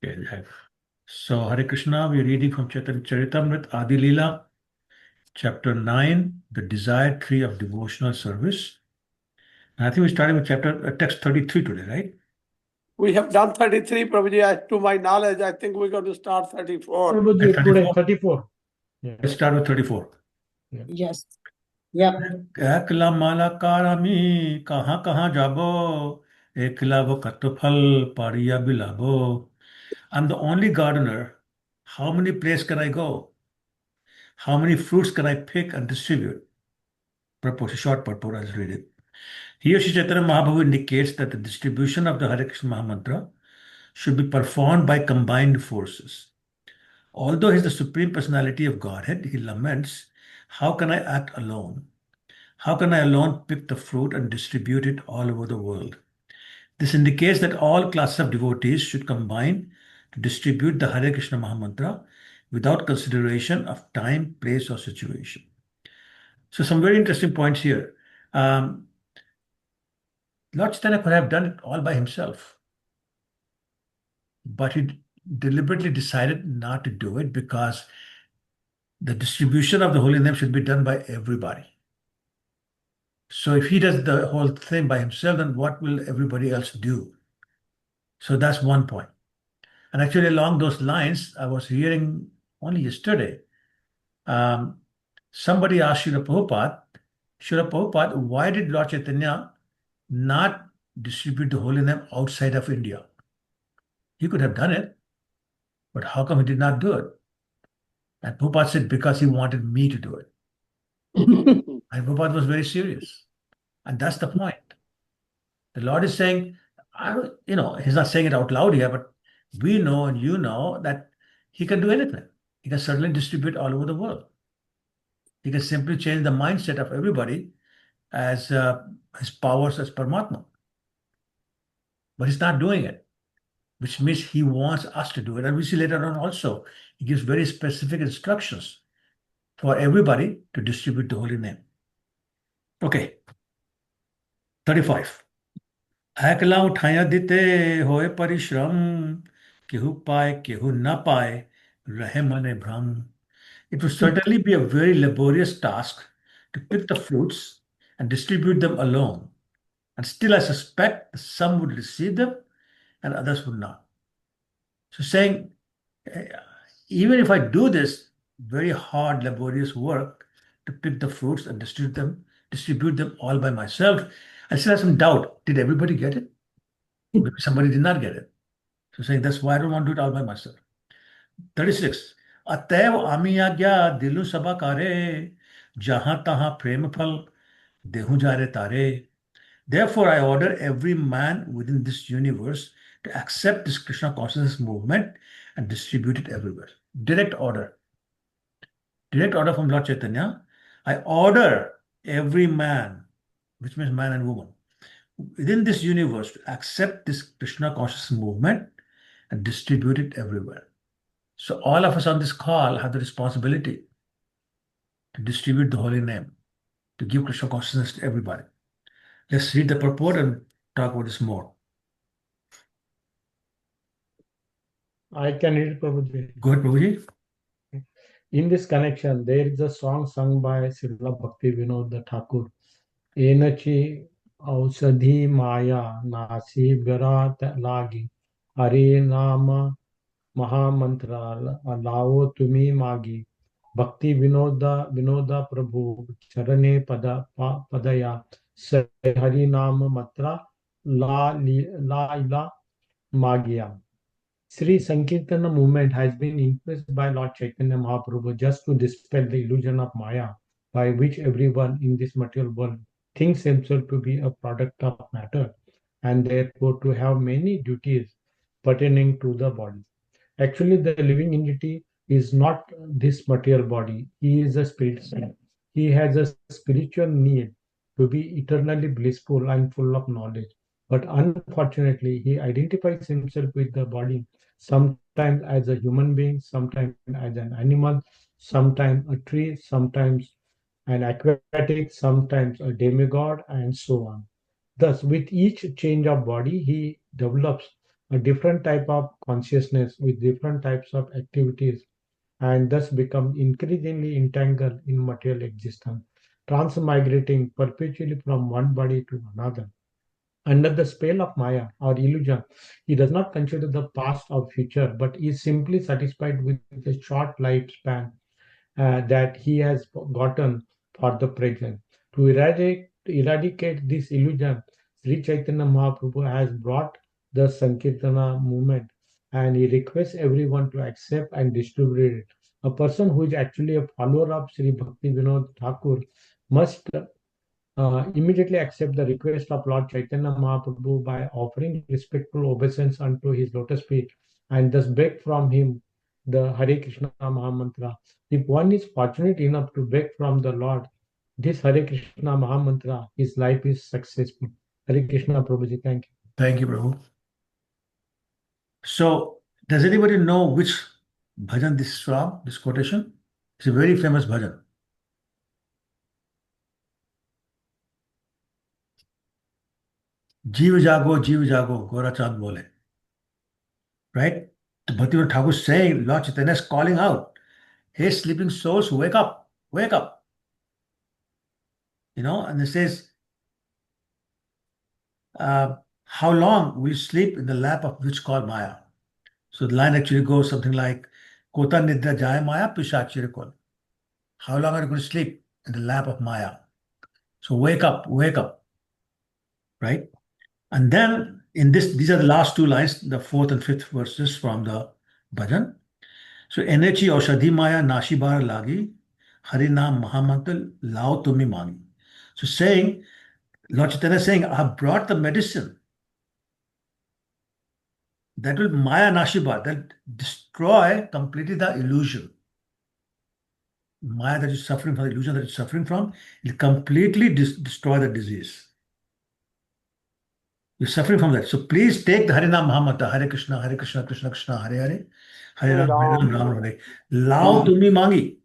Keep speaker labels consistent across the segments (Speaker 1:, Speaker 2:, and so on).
Speaker 1: Okay, yeah. So, Hare Krishna, we're reading from Charitamrita Adi Lila, chapter 9, the desired tree of devotional service. And I think we're starting with text 33 today, right?
Speaker 2: We have done 33, Prabhuji. To my knowledge, I think we're going to start 34.
Speaker 3: Prabhuji,
Speaker 1: And
Speaker 3: today
Speaker 1: 34?
Speaker 3: 34. Yeah.
Speaker 1: Let's start with 34.
Speaker 4: Yes. Yeah.
Speaker 1: একলা মালাকার আমি কাহা কাহা যাব একলাব কত ফল পারিয়া বিলাব I'm the only gardener. How many places can I go? How many fruits can I pick and distribute? Purport, short purport, I'll read it. Here, Sri Chaitanya Mahaprabhu indicates that the distribution of the Hare Krishna Mahamantra should be performed by combined forces. Although he is the Supreme Personality of Godhead, he laments, how can I act alone? How can I alone pick the fruit and distribute it all over the world? This indicates that all classes of devotees should combine to distribute the Hare Krishna Mahamantra without consideration of time, place, or situation. So, some very interesting points here. Lord Chaitanya could have done it all by himself, but he deliberately decided not to do it because the distribution of the holy name should be done by everybody. So if he does the whole thing by himself, then what will everybody else do? So that's one point. And actually, along those lines, I was hearing only yesterday, somebody asked Srila Prabhupada, why did Lord Chaitanya not distribute the holy name outside of India? He could have done it, but how come he did not do it? And Prabhupada said, because he wanted me to do it. And Prabhupada was very serious. And that's the point. The Lord is saying, he's not saying it out loud here, but we know and you know that he can do anything. He can certainly distribute all over the world. He can simply change the mindset of everybody as his powers as Paramatma. But he's not doing it, which means he wants us to do it. And we see later on also, he gives very specific instructions for everybody to distribute the holy name. Okay, 35. একলা উঠাইয়া দিতে হয় পরিশ্রম কেহু পায় কেহু না পায় রহে মনে ভ্রম. It would certainly be a very laborious task to pick the fruits and distribute them alone. And still, I suspect some would receive them and others would not. So, saying, even if I do this very hard, laborious work to pick the fruits and distribute them all by myself, I still have some doubt. Did everybody get it? Maybe somebody did not get it. So, saying, that's why I don't want to do it all by myself. 36. अतएव आमी आज्ञा दिलु सभा कारे जहां तहां प्रेम फल देहु जारे तारे. Therefore, I order every man within this universe to accept this Krishna consciousness movement and distribute it everywhere. Direct order. Direct order from Lord Chaitanya. I order every man, which means man and woman, within this universe to accept this Krishna consciousness movement and distribute it everywhere. So all of us on this call have the responsibility to distribute the holy name, to give Krishna consciousness to everybody. Let's read the purport and talk about this more.
Speaker 3: I can read, Prabhuji.
Speaker 1: Go ahead, Prabhuji.
Speaker 3: In this connection, there is a song sung by Srila Bhakti Vinod Thakur. Enachi ausadhi maya nasi virat lagi Hare Nama Mahamantra lao tumi magi Bhakti Vinoda Prabhu Charane Padaya Say Hari Nama Matra la ila Magya. Sri Sankirtana movement has been influenced by Lord Chaitanya Mahaprabhu just to dispel the illusion of Maya, by which everyone in this material world thinks himself to be a product of matter and therefore to have many duties pertaining to the body. Actually, the living entity is not this material body. He is a spirit soul. He has a spiritual need to be eternally blissful and full of knowledge. But unfortunately, he identifies himself with the body, sometimes as a human being, sometimes as an animal, sometimes a tree, sometimes an aquatic, sometimes a demigod, and so on. Thus, with each change of body, he develops a different type of consciousness with different types of activities, and thus become increasingly entangled in material existence, transmigrating perpetually from one body to another. Under the spell of Maya or illusion, he does not consider the past or future, but is simply satisfied with the short lifespan that he has gotten for the present. To eradicate this illusion, Sri Chaitanya Mahaprabhu has brought the Sankirtana movement, and he requests everyone to accept and distribute it. A person who is actually a follower of Sri Bhakti Vinod Thakur must immediately accept the request of Lord Chaitanya Mahaprabhu by offering respectful obeisance unto his lotus feet, and thus beg from him the Hare Krishna Mahamantra. If one is fortunate enough to beg from the Lord this Hare Krishna Mahamantra, his life is successful. Hare Krishna Prabhuji, thank you.
Speaker 1: Thank you, Prabhu. So, does anybody know which bhajan this is from, this quotation? It's a very famous bhajan. जीव जागो गोरा चांद बोले. Right? So Bhaktivinoda Thakur is saying, Lord Chaitanya is calling out, hey, sleeping souls, wake up, wake up. And it says, how long will you sleep in the lap of which called Maya? So the line actually goes something like, Kota nidra jaya Maya pishachire kol. How long are you going to sleep in the lap of Maya? So wake up, right? And then these are the last two lines, the fourth and fifth verses from the bhajan. So energy aushadhi Maya nashibar lagi, Harinam Mahamantra lao tumi mangi. So saying, Lord Chaitanya is saying, I have brought the medicine that will Maya nashibar, that destroy completely the illusion. Maya that is suffering from, the illusion that is suffering from, will completely destroy the disease. You're suffering from that. So please take the Harinam Mahamantra, Hare Krishna, Krishna Krishna, Hare Hare, Hare Ram, Ram Hare. Lao tumi mangi.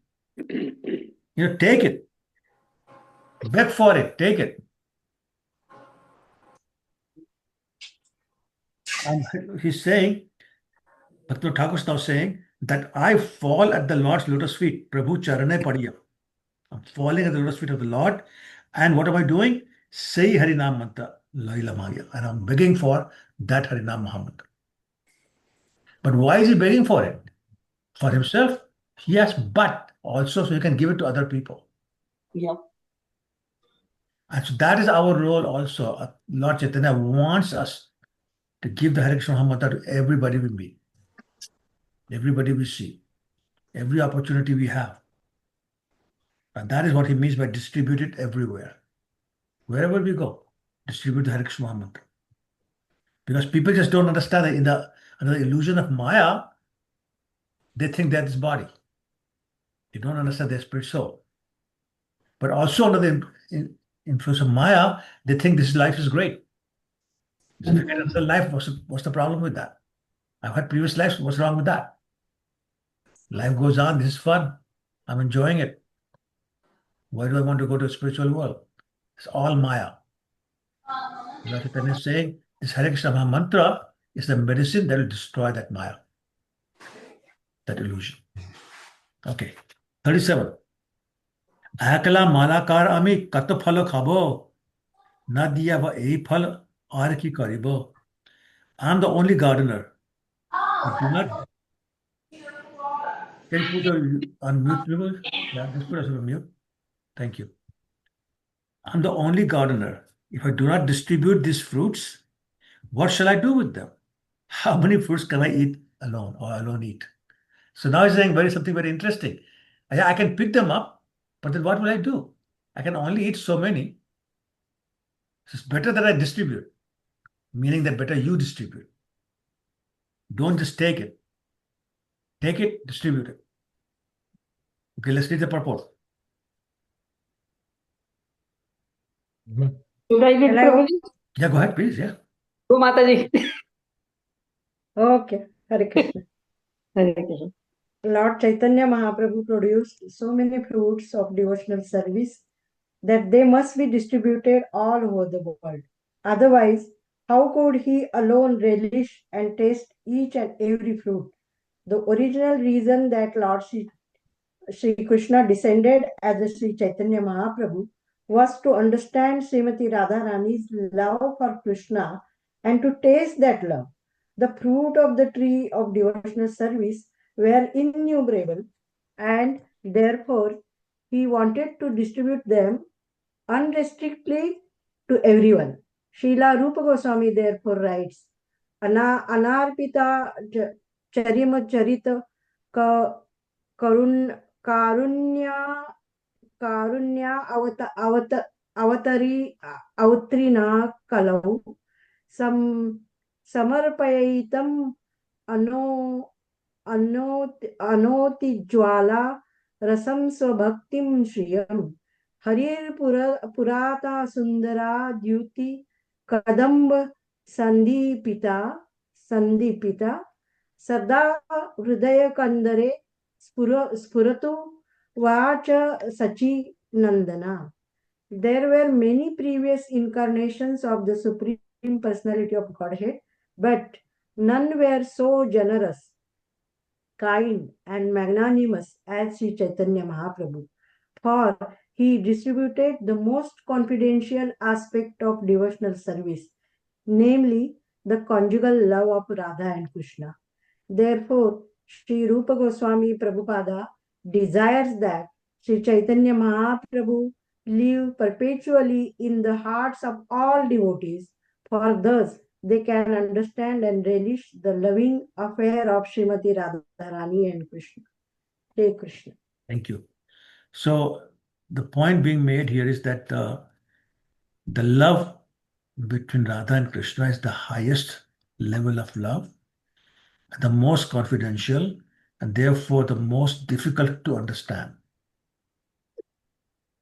Speaker 1: Take it. Beg for it. Take it. And he's saying, Bhaktivinoda Thakur is now saying that I fall at the Lord's lotus feet. Prabhu Charane Padiya. I'm falling at the lotus feet of the Lord. And what am I doing? Say Harinam Mantra, Lila Maya. And I'm begging for that Harinam Mahamantra. But why is he begging for it? For himself? Yes, but also so he can give it to other people.
Speaker 4: Yeah.
Speaker 1: And so that is our role also. Lord Chaitanya wants us to give the Hare Krishna Mahamantra to everybody we meet, everybody we see, every opportunity we have. And that is what he means by distribute it everywhere. Wherever we go, distribute the Hare Krishna Mahamantra. Because people just don't understand that under the illusion of Maya, they think that is body. They don't understand their spirit soul. But also under the influence of Maya, they think this life is great. So if you get another life, what's the problem with that? I've had previous lives, what's wrong with that? Life goes on, this is fun. I'm enjoying it. Why do I want to go to a spiritual world? It's all Maya. Lord Chaitanya is saying this Hare Krishna Maha Mantra is the medicine that will destroy that Maya, that illusion. Okay. 37. Akala malakar ami kat phalo khabo, na diya va ei phal aar ki karibo. I'm the only gardener. I do not. Can you put on mute, people? Yeah, just put us on mute. Thank you. I'm the only gardener. If I do not distribute these fruits, what shall I do with them? How many fruits can I eat alone or alone eat? So now he's saying something very interesting. I can pick them up, but then what will I do? I can only eat so many. So it's better that I distribute, meaning that better you distribute. Don't just take it. Take it, distribute it. Okay, let's read the purport.
Speaker 4: Should I read, Prabhuji?
Speaker 1: Yeah, go ahead, please. Yeah.
Speaker 4: Go Mataji.
Speaker 5: Okay, Hare Krishna.
Speaker 4: Hare Krishna.
Speaker 5: Lord Chaitanya Mahaprabhu produced so many fruits of devotional service that they must be distributed all over the world. Otherwise, How could he alone relish and taste each and every fruit? The original reason that Lord Sri Krishna descended as a Sri Chaitanya Mahaprabhu was to understand Srimati Radharani's love for Krishna and to taste that love. The fruit of the tree of devotional service were innumerable, and therefore he wanted to distribute them unrestrictedly to everyone. Srila Rupa Goswami therefore writes, Anarpita Charitamrita Karun Karunya Karunya Avatrina Kalau Sam Samarpayitam Ano Anoti Jwala Rasam Swabhaktim Shriyam Harir Purata Sundara Dyuti Kadamba Sandipita Sada Hridaya Kandare Spuratu Vacha Sachi Nandana. There were many previous incarnations of the Supreme Personality of Godhead, but none were so generous, kind, and magnanimous as Sri Chaitanya Mahaprabhu. For he distributed the most confidential aspect of devotional service, namely the conjugal love of Radha and Krishna. Therefore, Sri Rupa Goswami Prabhupada desires that Sri Chaitanya Mahaprabhu live perpetually in the hearts of all devotees, for thus they can understand and relish the loving affair of Srimati Radharani and Krishna. Hare Krishna.
Speaker 1: Thank you. So the point being made here is that the love between Radha and Krishna is the highest level of love, the most confidential, and therefore the most difficult to understand.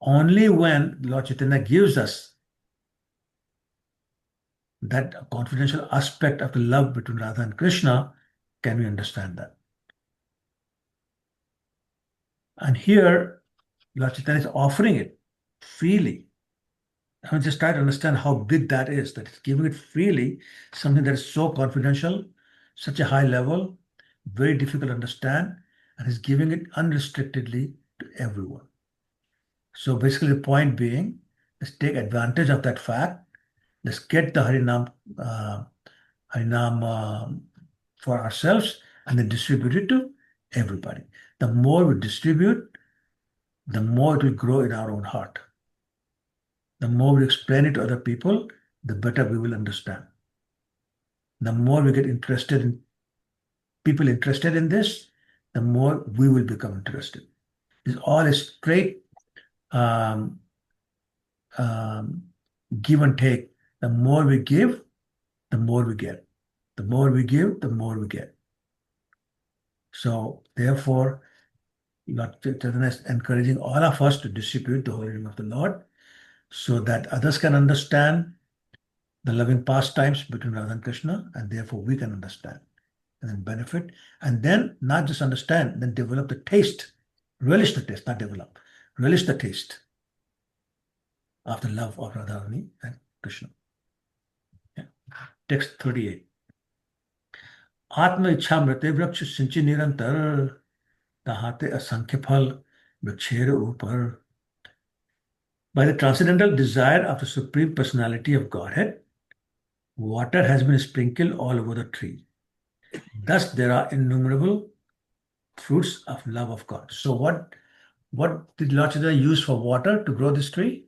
Speaker 1: Only when Lord Chaitanya gives us that confidential aspect of the love between Radha and Krishna can we understand that. And here, Lord Chaitanya is offering it freely. I just try to understand how big that is, that it's giving it freely, something that is so confidential, such a high level, very difficult to understand, and is giving it unrestrictedly to everyone. So basically the point being, let's take advantage of that fact. Let's get the Harinam for ourselves and then distribute it to everybody. The more we distribute, the more it will grow in our own heart. The more we explain it to other people, the better we will understand. The more we get interested in people interested in this, the more we will become interested. It's all a straight give and take. The more we give, the more we get. The more we give, the more we get. So therefore, Lord Chaitanya is encouraging all of us to distribute the holy name of the Lord so that others can understand the loving pastimes between Radha and Krishna, and therefore we can understand and then benefit. And then not just understand, then develop the taste, relish the taste, not develop, relish the taste of the love of Radharani and Krishna. Yeah. Text 38. Atma इच्छा मृते वृक्ष सिंचि निरंतर तहाते असंख्य फल वृक्षेर ऊपर. By the transcendental desire of the Supreme Personality of Godhead, water has been sprinkled all over the tree. Thus, there are innumerable fruits of love of God. So, what did Lord Chaitanya use for water to grow this tree?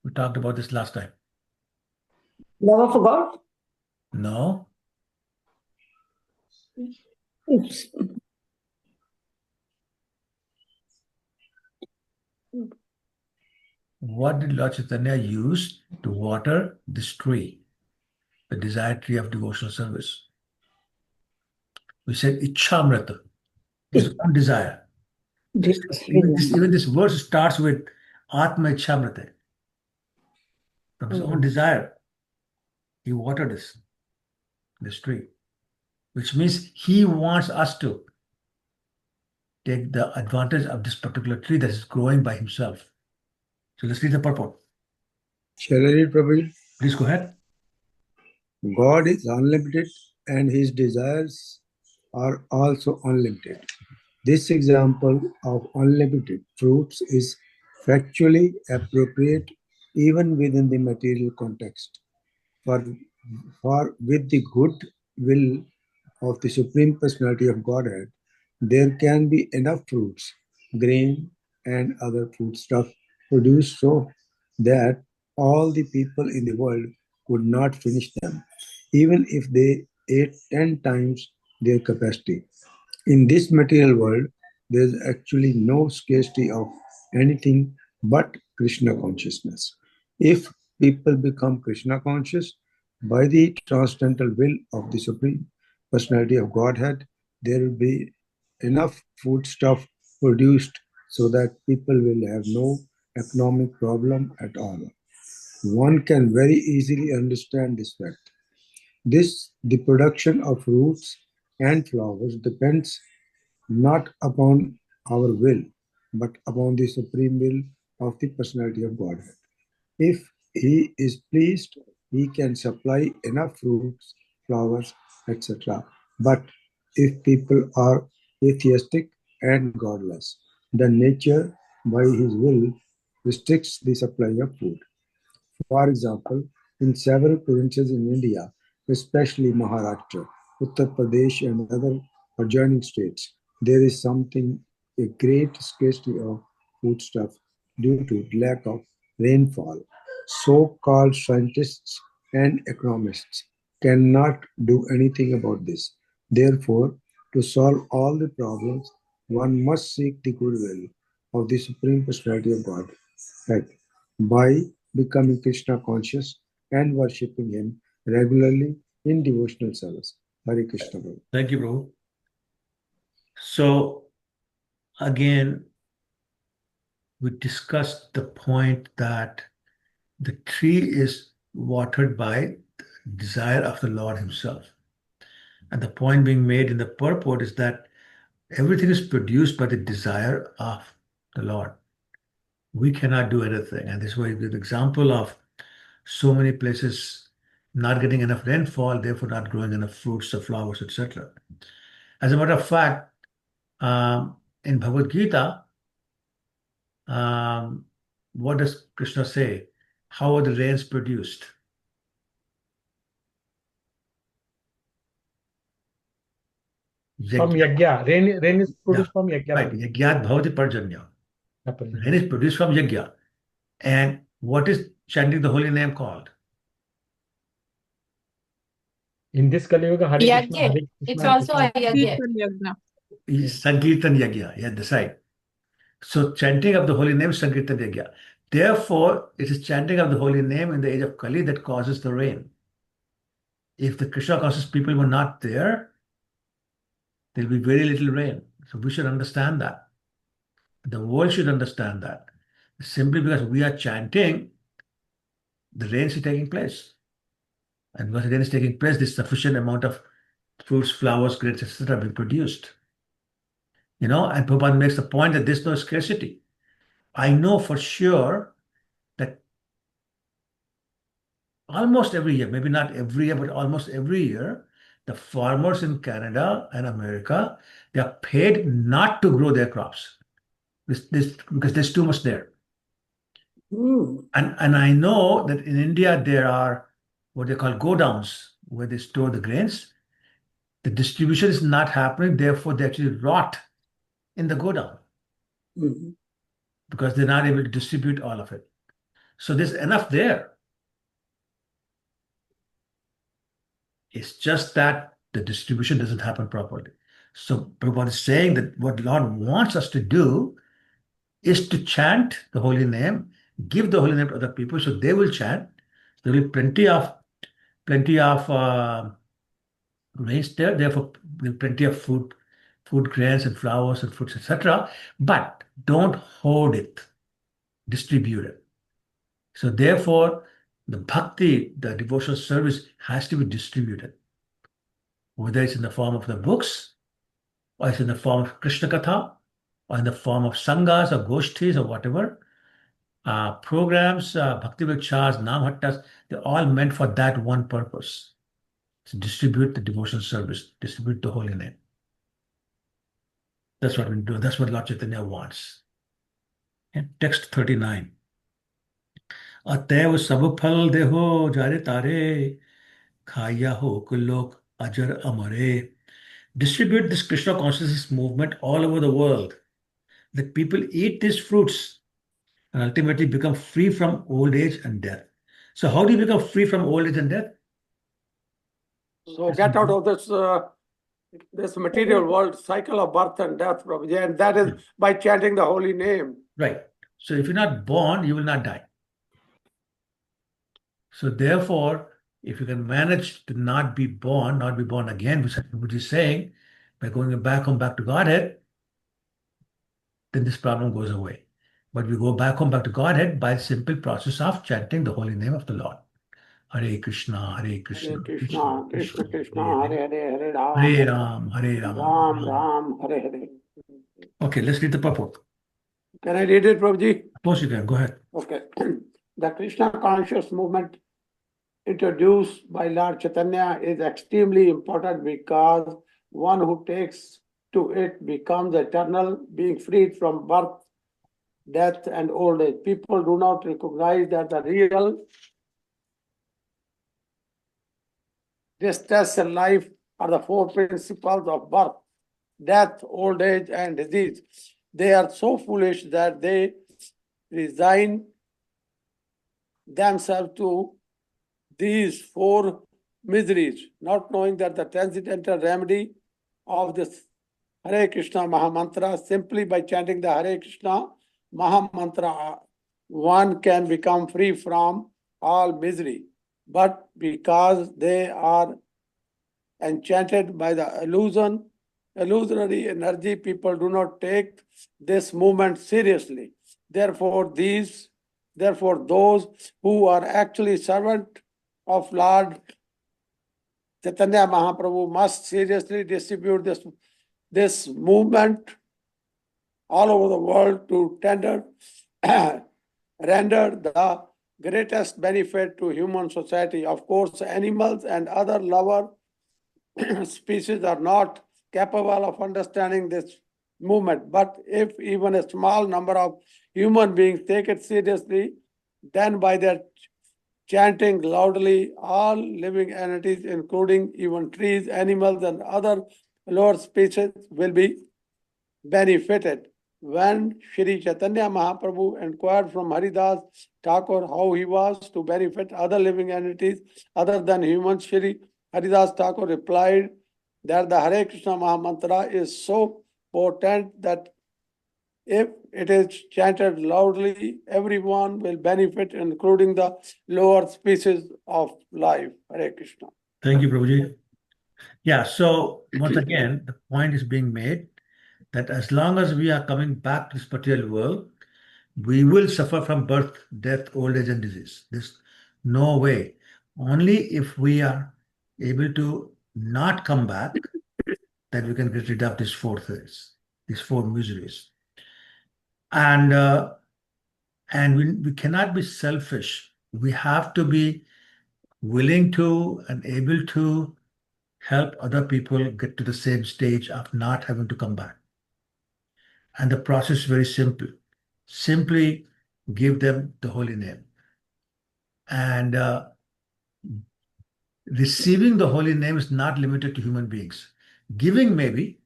Speaker 1: We talked about this last time.
Speaker 4: Love of God?
Speaker 1: No.
Speaker 4: Oops.
Speaker 1: What did Lord Chaitanya use to water this tree, the desired tree of devotional service? We said Ichamrita, his own desire. Even this verse starts with Atma Ichamrita. From his own desire, he watered this tree, which means he wants us to take the advantage of this particular tree that is growing by himself. So let's read the purport.
Speaker 6: Shall I read, Prabhuji?
Speaker 1: Please go ahead.
Speaker 6: God is unlimited and his desires are also unlimited. This example of unlimited fruits is factually appropriate even within the material context. For, for with the good will of the Supreme Personality of Godhead, there can be enough fruits, grain, and other foodstuff produced so that all the people in the world could not finish them, even if they ate 10 times their capacity. In this material world, there is actually no scarcity of anything but Krishna consciousness. If people become Krishna conscious by the transcendental will of the Supreme Personality of Godhead, there will be enough foodstuff produced so that people will have no economic problem at all. One can very easily understand this fact. The production of fruits and flowers depends not upon our will, but upon the supreme will of the personality of Godhead. If he is pleased, he can supply enough fruits, flowers, etc. But if people are atheistic and godless, then nature, by his will, restricts the supply of food. For example, in several provinces in India, especially Maharashtra, Uttar Pradesh, and other adjoining states, there is something a great scarcity of foodstuff due to lack of rainfall. So-called scientists and economists cannot do anything about this. Therefore, to solve all the problems, one must seek the goodwill of the Supreme Personality of God. Right, by becoming Krishna conscious and worshipping him regularly in devotional service. Hare Krishna. Prabhu.
Speaker 1: Thank you, bro. So again, we discussed the point that the tree is watered by desire of the Lord himself. And the point being made in the purport is that everything is produced by the desire of the Lord. We cannot do anything. And this is why the example of so many places not getting enough rainfall, therefore not growing enough fruits or flowers, etc. As a matter of fact, in Bhagavad Gita, um, what does Krishna say? How are the rains produced?
Speaker 3: From
Speaker 1: Yajna.
Speaker 3: Yagya. Rain is
Speaker 1: Yeah,
Speaker 3: produced from Yagya.
Speaker 1: right. Yagyat bhavati parjanya. Rain is produced from yajna. And what is chanting the holy name called?
Speaker 3: In this Kali Yuga, Hare Krishna,
Speaker 7: Yajna.
Speaker 3: Hare
Speaker 7: It's
Speaker 3: Krishna,
Speaker 7: also
Speaker 3: Krishna.
Speaker 7: a yajna.
Speaker 8: Kirtan Yagna.
Speaker 1: Is Sankirtan Yagya. Yeah, that's right. So chanting of the holy name is Sankirtan Yagya. Therefore, it is chanting of the holy name in the age of Kali that causes the rain. If the Krishna conscious people were not there, there'll be very little rain. So we should understand that. The world should understand that. Simply because we are chanting, the rain is taking place. And because the rain is taking place, there's sufficient amount of fruits, flowers, grains, etc. being produced. And Prabhupada makes the point that there's no scarcity. I know for sure that almost every year, maybe not every year, but almost every year, the farmers in Canada and America, they are paid not to grow their crops because there's too much there.
Speaker 4: Mm.
Speaker 1: And I know that in India there are what they call go downs where they store the grains. The distribution is not happening, therefore they actually rot in the go down
Speaker 4: Mhm.
Speaker 1: because they're not able to distribute all of it. So there's enough there. It's just that the distribution doesn't happen properly. So Prabhupada is saying that what Lord wants us to do is to chant the holy name, give the holy name to other people so they will chant. There will be plenty of rains there, therefore there will be plenty of food grains and flowers and fruits, etc. But don't hoard it, distribute it. So therefore, the bhakti, the devotional service has to be distributed, whether it's in the form of the books, or it's in the form of Krishna Katha, or in the form of sanghas or goshtis or whatever. Programs, bhakti vikshas, namhattas, they're all meant for that one purpose. So distribute the devotional service, distribute the holy name. That's what we do. That's what Lord Chaitanya wants. Okay? Text 39. अतएव सब फल देहो जारे तारे खाया हो कुलोक अजर amare. Distribute this Krishna consciousness movement all over the world. Let people eat these fruits and ultimately become free from old age and death. So how do you become free from old age and death?
Speaker 2: So get out of this material world cycle of birth and death, Prabhuji, and that is by chanting the holy name.
Speaker 1: Right. So if you're not born, you will not die. So therefore, if you can manage to not be born again, which is saying by going back home, back to Godhead, then this problem goes away. But we go back home, back to Godhead by the simple process of chanting the holy name of the Lord. Hare Krishna, Hare Krishna,
Speaker 2: Hare Krishna, Krishna Krishna, Hare Hare, Hare Ram,
Speaker 1: Hare Ram, Hare Ram.
Speaker 2: Ram Ram, Hare Hare.
Speaker 1: Okay, let's read the purport.
Speaker 2: Can I read it, Prabhuji?
Speaker 1: Of course you can. Go ahead.
Speaker 2: Okay. The Krishna conscious movement introduced by Lord Chaitanya is extremely important because one who takes to it becomes eternal, being freed from birth, death, and old age. People do not recognize that the real distress in life are the four principles of birth, death, old age, and disease. They are so foolish that they resign themselves to these four miseries, not knowing that the transcendental remedy of this Hare Krishna Mahamantra, simply by chanting the Hare Krishna Mahamantra, one can become free from all misery. But because they are enchanted by the illusory energy, people do not take this movement seriously. Therefore, those who are actually servant of Lord Chaitanya Mahaprabhu must seriously distribute this movement all over the world to render the greatest benefit to human society. Of course, animals and other lower species are not capable of understanding this movement. But if even a small number of human beings take it seriously, then by their chanting loudly, all living entities, including even trees, animals, and other lower species, will be benefited. When Shri Chaitanya Mahaprabhu inquired from Haridas Thakur how he was to benefit other living entities other than humans, Shri Haridas Thakur replied that the Hare Krishna Mahamantra is so potent that if it is chanted loudly, everyone will benefit, including the lower species of life. Hare Krishna.
Speaker 1: Thank you, Prabhuji. Yeah, so once again, the point is being made that as long as we are coming back to this material world, we will suffer from birth, death, old age, and disease. There's no way. Only if we are able to not come back, that we can get rid of these four things, these four miseries. And we cannot be selfish. We have to be willing to and able to help other people get to the same stage of not having to come back. And the process is very simple. Simply give them the holy name. And receiving the holy name is not limited to human beings. Giving maybe,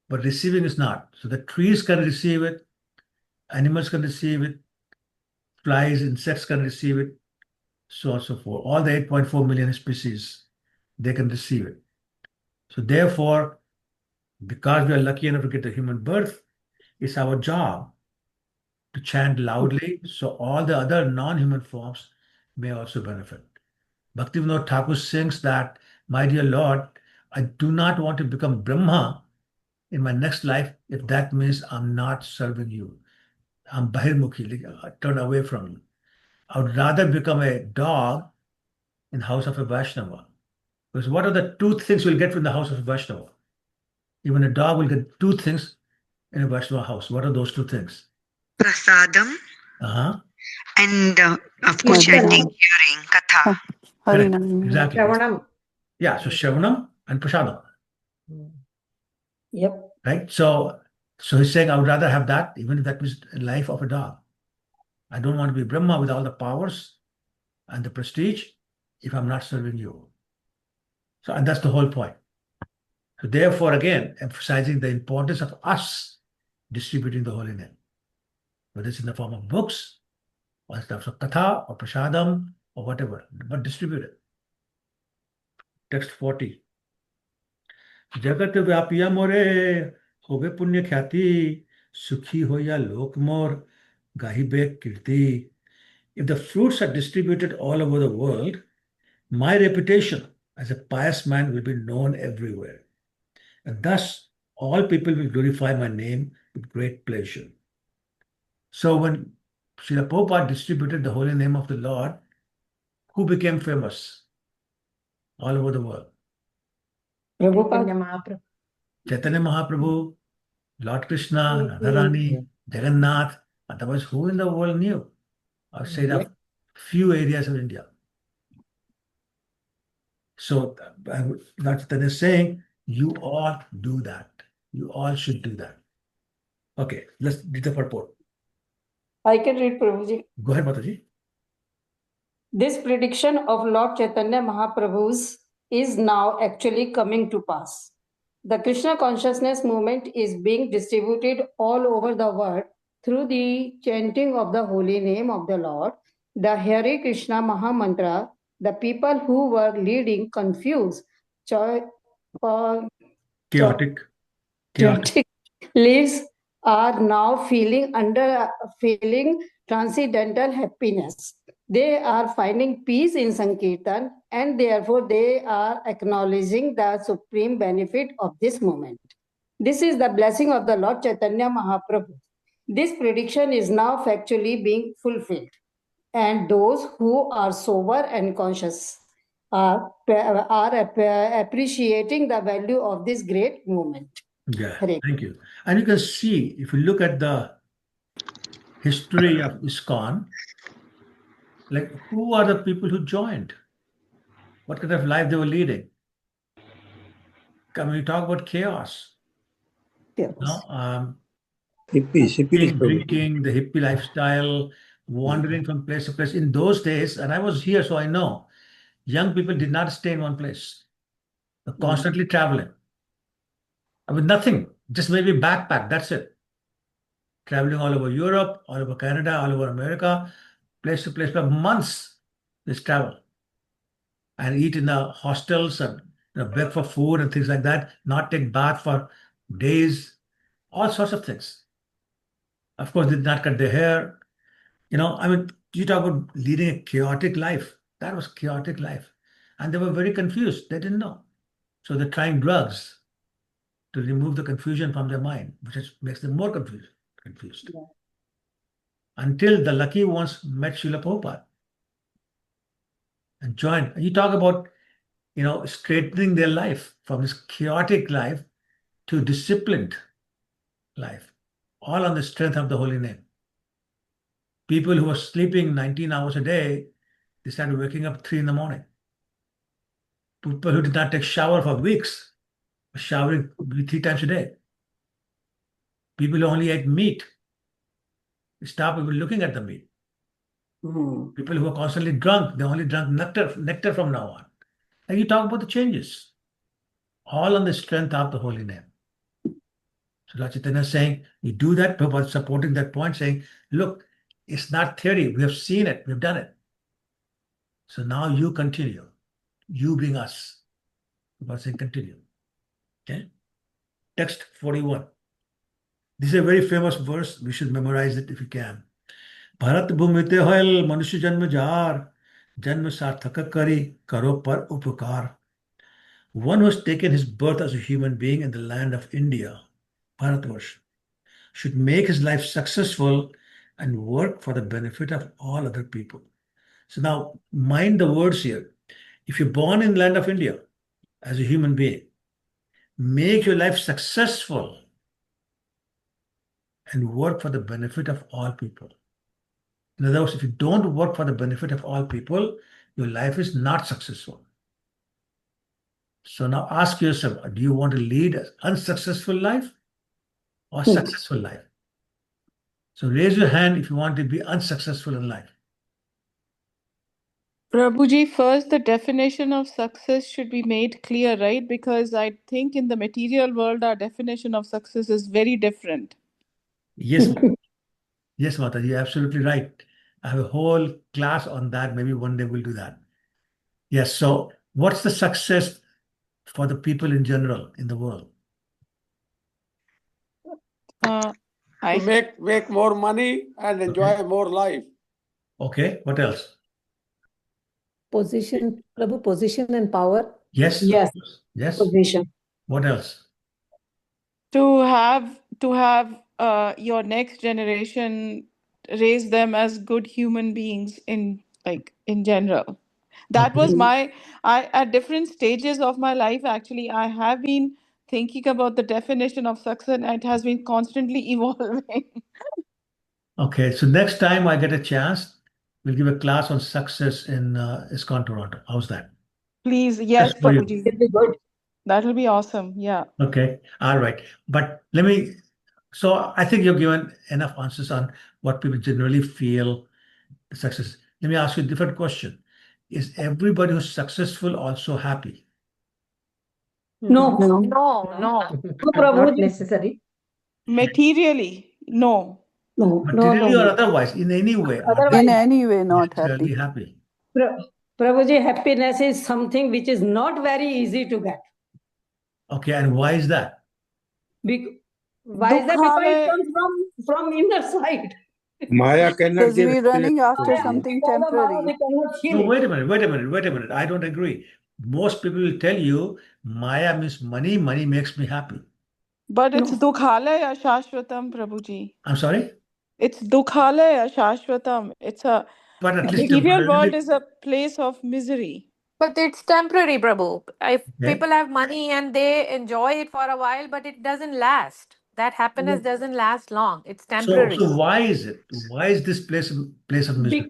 Speaker 1: but receiving is not. So the trees can receive it, animals can receive it, flies, insects can receive it, so on and so forth. All the 8.4 million species, they can receive it. So therefore, because we are lucky enough to get a human birth, it's our job to chant loudly so all the other non-human forms may also benefit. Bhaktivinoda Thakur sings that, my dear Lord, I do not want to become Brahma in my next life if that means I'm not serving you. I'm Bahirmukhi, turned away from you. I would rather become a dog in the house of a Vaishnava. Because what are the two things we'll get from the house of a Vaishnava? Even a dog will get two things in a Vaishnava house. What are those two things?
Speaker 7: Prasadam
Speaker 1: Uh-huh.
Speaker 7: and of course
Speaker 5: Kirtanam.
Speaker 7: chanting, hearing, katha.
Speaker 1: Correct.
Speaker 8: Harinam.
Speaker 1: Exactly.
Speaker 5: Shravanam.
Speaker 1: Yeah, so Shravanam and Prasadam,
Speaker 4: Yep.
Speaker 1: right? So he's saying, I would rather have that, even if that was the life of a dog. I don't want to be Brahma with all the powers and the prestige if I'm not serving you. So, and that's the whole point. So therefore, again, emphasizing the importance of us distributing the holy name, whether it's in the form of books, or in terms of katha, or prasadam, or whatever, but distribute it. Text 40. Jagat vyapya more, hobe punya khyati, sukhi hoya lok mor, gahibe kirti. If the fruits are distributed all over the world, my reputation as a pious man will be known everywhere. And thus, all people will glorify my name with great pleasure. So when Srila Prabhupada distributed the holy name of the Lord, who became famous all over the world?
Speaker 5: Chaitanya
Speaker 4: Prabhupada.
Speaker 5: Mahaprabhu.
Speaker 1: Chaitanya Mahaprabhu, Lord Krishna,
Speaker 5: Mm.
Speaker 1: Radharani, Jagannath. Otherwise, who in the world knew? Outside
Speaker 4: Yep.
Speaker 1: of few areas of India. So Lord Chaitanya is saying, you all do that. You all should do that. Okay, let's read the purport.
Speaker 4: I can read, Prabhuji.
Speaker 1: Go ahead, Mataji.
Speaker 4: This prediction of Lord Chaitanya Mahaprabhu's is now actually coming to pass. The Krishna Consciousness movement is being distributed all over the world through the chanting of the holy name of the Lord, the Hare Krishna Maha Mantra. The people who were leading confused,
Speaker 1: Chaotic.
Speaker 4: chaotic lives are now feeling transcendental happiness. They are finding peace in Sankirtan, and therefore they are acknowledging the supreme benefit of this moment. This is the blessing of the Lord Chaitanya Mahaprabhu. This prediction is now factually being fulfilled, and those who are sober and conscious are appreciating the value of this great movement.
Speaker 1: Yeah,
Speaker 4: Hare.
Speaker 1: thank you. And you can see, if you look at the history of ISKCON, like who are the people who joined? What kind of life they were leading? When you talk about chaos,
Speaker 4: Yes.
Speaker 6: Hippies,
Speaker 1: eating,
Speaker 6: Prabhu.
Speaker 1: drinking, the hippie lifestyle, wandering from place to place. In those days, and I was here, so I know, young people did not stay in one place. They're constantly traveling with nothing, just maybe backpack, that's it. Traveling all over Europe, all over Canada, all over America, place to place for months. This travel and eat in the hostels and beg for food and things like that, not take bath for days, all sorts of things. Of course, they did not cut their hair. I mean, you talk about leading a chaotic life. That was chaotic life. And they were very confused. They didn't know. So they're trying drugs to remove the confusion from their mind, makes them more confused.
Speaker 4: Yeah.
Speaker 1: Until the lucky ones met Srila Prabhupada and joined. And you talk about, straightening their life from this chaotic life to disciplined life, all on the strength of the holy name. People who were sleeping 19 hours a day, they started waking up 3 in the morning. People who did not take shower for weeks, were showering 3 times a day. People who only ate meat, they stopped even looking at the meat. People who were constantly drunk, they only drank nectar from now on. And you talk about the changes, all on the strength of the holy name. So Lord Chaitanya is saying, you do that, Prabhupada supporting that point, saying, look, it's not theory. We have seen it. We've done it. So now you continue. You being us. Prabhupada saying, continue. Okay? Text 41. This is a very famous verse. We should memorize it if we can. Bharat bhumite hoil manusya janma jar, janma sarthaka kari, karo par upakar. One who has taken his birth as a human being in the land of India, Bharatvarsh, should make his life successful and work for the benefit of all other people. So now, mind the words here. If you're born in the land of India as a human being, make your life successful and work for the benefit of all people. In other words, if you don't work for the benefit of all people, your life is not successful. So now ask yourself, do you want to lead an unsuccessful life or successful life? So raise your hand if you want to be unsuccessful in life.
Speaker 7: Prabhuji, first the definition of success should be made clear, right? Because I think in the material world, our definition of success is very different.
Speaker 1: Yes, yes, Mata, you're absolutely right. I have a whole class on that. Maybe one day we'll do that. Yes. So what's the success for the people in general in the world?
Speaker 7: Uh,
Speaker 2: To
Speaker 7: I
Speaker 2: make more money and enjoy more life.
Speaker 1: Okay. What else?
Speaker 8: Position, Prabhu, position and power.
Speaker 1: Yes.
Speaker 4: Yes,
Speaker 1: Yes.
Speaker 4: position.
Speaker 1: What else?
Speaker 7: to have your next generation raise them as good human beings in general. That
Speaker 1: Okay.
Speaker 7: was I at different stages of my life, actually I have been thinking about the definition of success, and it has been constantly evolving.
Speaker 1: Okay. So next time I get a chance, we'll give a class on success in ISKCON Toronto. How's that?
Speaker 7: Please, yes,
Speaker 1: Just for you.
Speaker 7: Prabhuji.
Speaker 4: It'll be good.
Speaker 7: That will be awesome. Yeah.
Speaker 1: Okay. All right. But so I think you've given enough answers on what people generally feel success. Let me ask you a different question. Is everybody who's successful also happy?
Speaker 4: No,
Speaker 5: No,
Speaker 8: No, no.
Speaker 4: no,
Speaker 5: not
Speaker 4: Prabhuji.
Speaker 5: necessary.
Speaker 7: Materially, no.
Speaker 4: No,
Speaker 1: Materially or
Speaker 4: no.
Speaker 1: otherwise, in any way, are
Speaker 4: Otherwise,
Speaker 1: they
Speaker 9: In any way, not
Speaker 1: necessarily
Speaker 9: happy.
Speaker 1: happy?
Speaker 4: Prabhuji, happiness is something which is not very easy to get.
Speaker 1: Okay. And why is that?
Speaker 4: Why is that? Because it
Speaker 7: Dukhalaya,
Speaker 4: comes from inner side.
Speaker 6: Maya cannot
Speaker 9: Because
Speaker 6: give
Speaker 9: we're running
Speaker 6: happiness.
Speaker 9: after
Speaker 4: Maya,
Speaker 9: something
Speaker 4: because of Maya,
Speaker 9: temporary.
Speaker 4: we cannot feel
Speaker 1: No,
Speaker 4: it.
Speaker 1: wait a minute, wait a minute, wait a minute. I don't agree. Most people will tell you Maya means money, money makes me happy.
Speaker 7: but it's
Speaker 4: No.
Speaker 7: dukhalaya shashvatam, Prabhuji.
Speaker 1: I'm sorry?
Speaker 7: It's dukhalaya shashvatam. It's a
Speaker 1: But at least
Speaker 7: material world
Speaker 1: temporarily.
Speaker 7: is a place of misery.
Speaker 8: But it's temporary, Prabhu. If
Speaker 1: Okay.
Speaker 8: people have money and they enjoy it for a while, but it doesn't last. That happiness doesn't last long. It's temporary.
Speaker 1: So why is it? Why is this place of misery?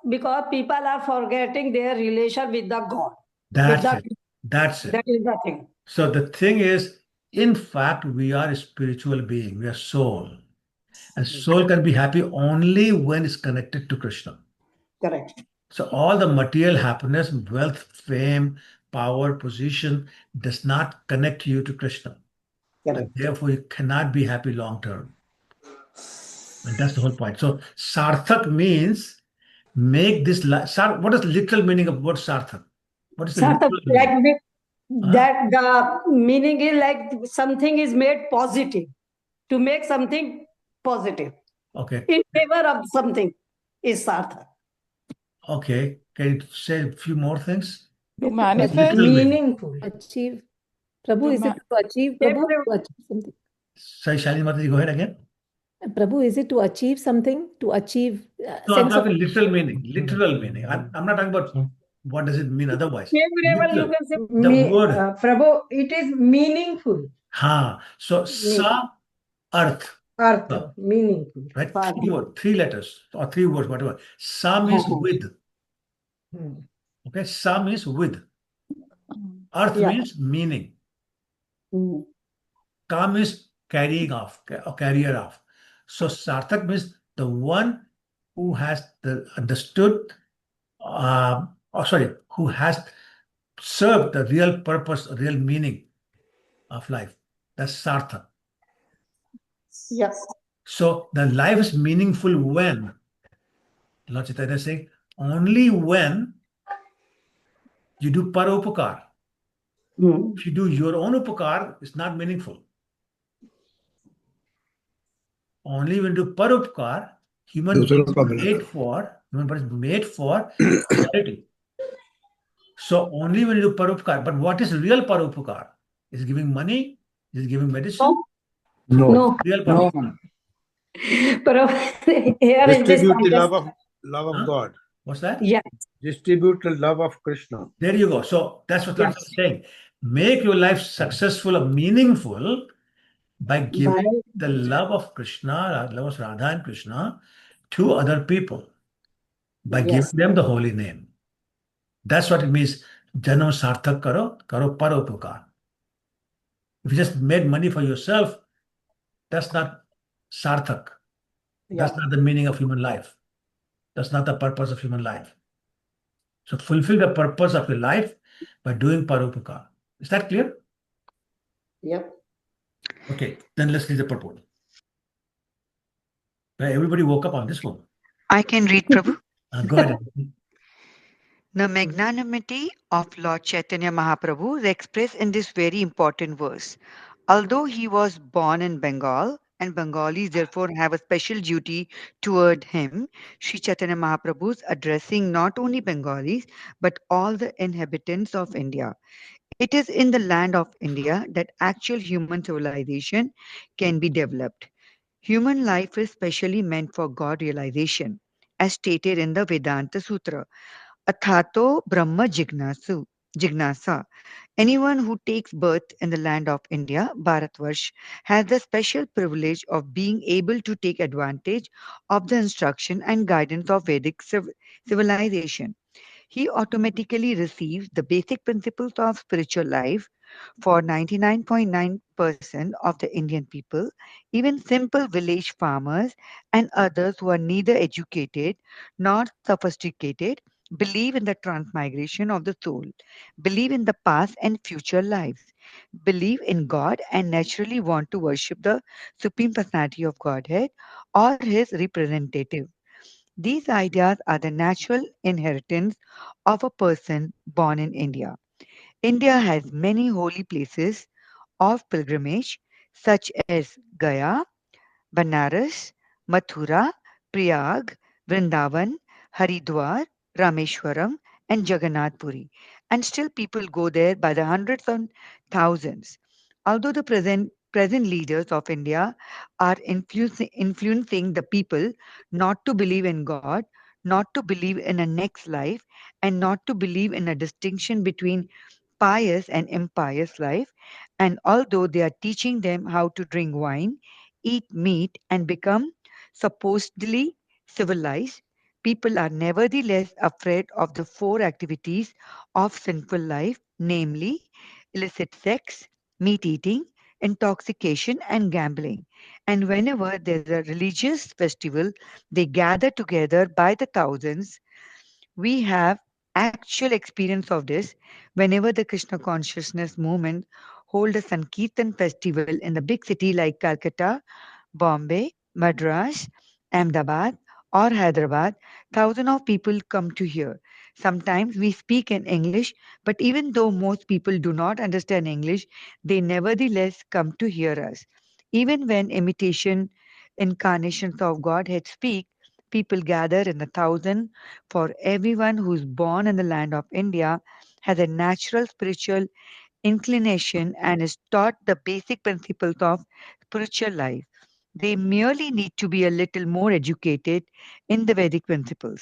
Speaker 4: Because people are forgetting their relation with the God.
Speaker 1: That's
Speaker 4: with
Speaker 1: it. That's it.
Speaker 4: That is the thing.
Speaker 1: So the thing is, in fact, we are a spiritual being. We are soul. And soul can be happy only when it's connected to Krishna.
Speaker 4: Correct.
Speaker 1: So all the material happiness, wealth, fame, power, position does not connect you to Krishna. And
Speaker 4: Correct.
Speaker 1: therefore, you cannot be happy long term. And that's the whole point. So sarthak means make this life. What is the literal meaning of word sarthak? What is the
Speaker 4: Sarthak,
Speaker 1: literal meaning?
Speaker 4: that the meaning is like something is made positive. To make something positive
Speaker 1: Okay.
Speaker 4: in favor of something is sarthak.
Speaker 1: Okay. Can you say a few more things?
Speaker 7: To
Speaker 1: What is
Speaker 7: manifest,
Speaker 1: literal meaning?
Speaker 5: Meaningful.
Speaker 8: Achieve. Prabhu,
Speaker 7: to
Speaker 8: is it to achieve, Prabhu? To achieve something.
Speaker 1: Sorry, Shalini Mataji, go ahead again.
Speaker 8: Prabhu, is it to achieve something? To achieve
Speaker 1: No, I'm
Speaker 8: sense of
Speaker 1: talking literal meaning. Literal meaning. I'm not talking about what does it mean otherwise.
Speaker 4: Favorable, you
Speaker 1: Literal.
Speaker 4: can say.
Speaker 1: The word.
Speaker 5: Prabhu, it is meaningful.
Speaker 1: Ha. So sa arth.
Speaker 5: Artha, meaningful.
Speaker 1: Right?
Speaker 4: Father.
Speaker 1: Three letters or three words, whatever. Sa means with.
Speaker 5: Hmm.
Speaker 1: Okay. Sa means with. Arth
Speaker 4: Yeah.
Speaker 1: means meaning.
Speaker 4: Mm.
Speaker 1: Ka means carrying off or carrier off. So sarthak means the one who has understood, who has served the real purpose, real meaning of life. That's sarthak.
Speaker 4: Yes.
Speaker 1: So the life is meaningful when, Lord Chaitanya is saying, only when you do paropakar.
Speaker 4: Mm.
Speaker 1: If you do your own upakar, it's not meaningful. Only when you do paropakar, human being is made for charity. So only when you do paropakar. But what is real paropakar? Is it giving money? Is it giving medicine?
Speaker 6: No.
Speaker 4: No.
Speaker 1: Real
Speaker 2: No.
Speaker 1: paropakar.
Speaker 4: But here in this
Speaker 6: Distribute the
Speaker 4: context,
Speaker 6: love of
Speaker 1: Huh?
Speaker 6: God.
Speaker 1: What's that?
Speaker 4: yeah.
Speaker 6: Distribute the love of Krishna.
Speaker 1: There you go. So that's what I'm
Speaker 4: Yes.
Speaker 1: saying. Make your life successful or meaningful by giving the love of Krishna, love of Radha and Krishna to other people, by
Speaker 4: Yes.
Speaker 1: giving them the holy name. That's what it means. जन्म सार्थक करो, करो परोपकार. If you just made money for yourself, that's not sarthak. That's
Speaker 2: Yeah.
Speaker 1: not the meaning of human life. That's not the purpose of human life. So fulfill the purpose of your life by doing paropakar. Is that clear?
Speaker 4: Yep.
Speaker 1: Okay, then let's read the purport. Everybody woke up on this one.
Speaker 9: I can read, Prabhu.
Speaker 1: Go ahead.
Speaker 9: The magnanimity of Lord Chaitanya Mahaprabhu is expressed in this very important verse. Although he was born in Bengal, and Bengalis therefore have a special duty toward him, Sri Chaitanya Mahaprabhu is addressing not only Bengalis but all the inhabitants of India. It is in the land of India that actual human civilization can be developed. Human life is specially meant for God realization, as stated in the Vedanta Sutra. Athato Brahma Jignasa. Anyone who takes birth in the land of India, Bharatvarsh, has the special privilege of being able to take advantage of the instruction and guidance of Vedic civilization. He automatically receives the basic principles of spiritual life. For 99.9% of the Indian people, even simple village farmers and others who are neither educated nor sophisticated believe in the transmigration of the soul, believe in the past and future lives, believe in God, and naturally want to worship the Supreme Personality of Godhead or His representative. These ideas are the natural inheritance of a person born in India. India has many holy places of pilgrimage, such as Gaya, Banaras, Mathura, Prayag, Vrindavan, Haridwar, Rameshwaram, and Jagannath Puri. And still people go there by the hundreds and thousands. Although the present leaders of India are influencing the people not to believe in God, not to believe in a next life, and not to believe in a distinction between pious and impious life, and although they are teaching them how to drink wine, eat meat, and become supposedly civilized, people are nevertheless afraid of the four activities of sinful life, namely illicit sex, meat eating, intoxication, and gambling. And whenever there's a religious festival, they gather together by the thousands. We have actual experience of this whenever the Krishna Consciousness movement hold a Sankirtan festival in the big city like Calcutta, Bombay, Madras, Ahmedabad, or Hyderabad. Thousands of people come to hear. Sometimes we speak in English, but even though most people do not understand English, they nevertheless come to hear us. Even when imitation incarnations of Godhead speak, people gather in the thousand, for everyone who is born in the land of India has a natural spiritual inclination and is taught the basic principles of spiritual life. They merely need to be a little more educated in the Vedic principles.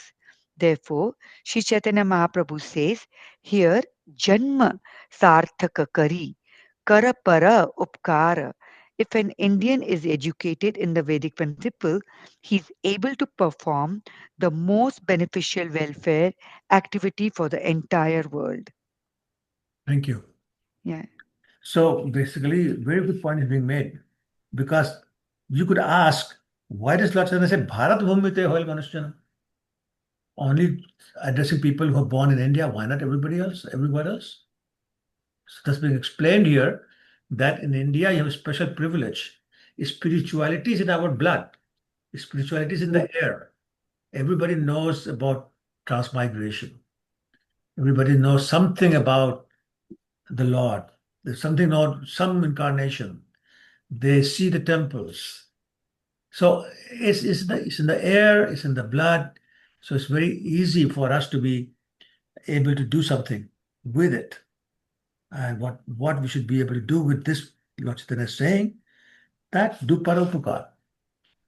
Speaker 9: Therefore, Sri Chaitanya Mahaprabhu says here, Janma Sarthaka Kari, Kara Para Upkara. If an Indian is educated in the Vedic principle, he is able to perform the most beneficial welfare activity for the entire world.
Speaker 1: Thank you.
Speaker 9: Yeah.
Speaker 1: So basically, very good point is being made because you could ask, why does Lord Chaitanya say Bharat Bhumite Hoil Manushyana? Only addressing people who are born in India, why not everybody else, everywhere else? So that's being explained here that in India you have a special privilege. Spirituality is in our blood. Spirituality is in the air. Everybody knows about transmigration. Everybody knows something about the Lord. There's something about some incarnation. They see the temples. So it's in the air, it's in the blood. So it's very easy for us to be able to do something with it. And what we should be able to do with this, Lord Chaitanya is saying, that do paropakar.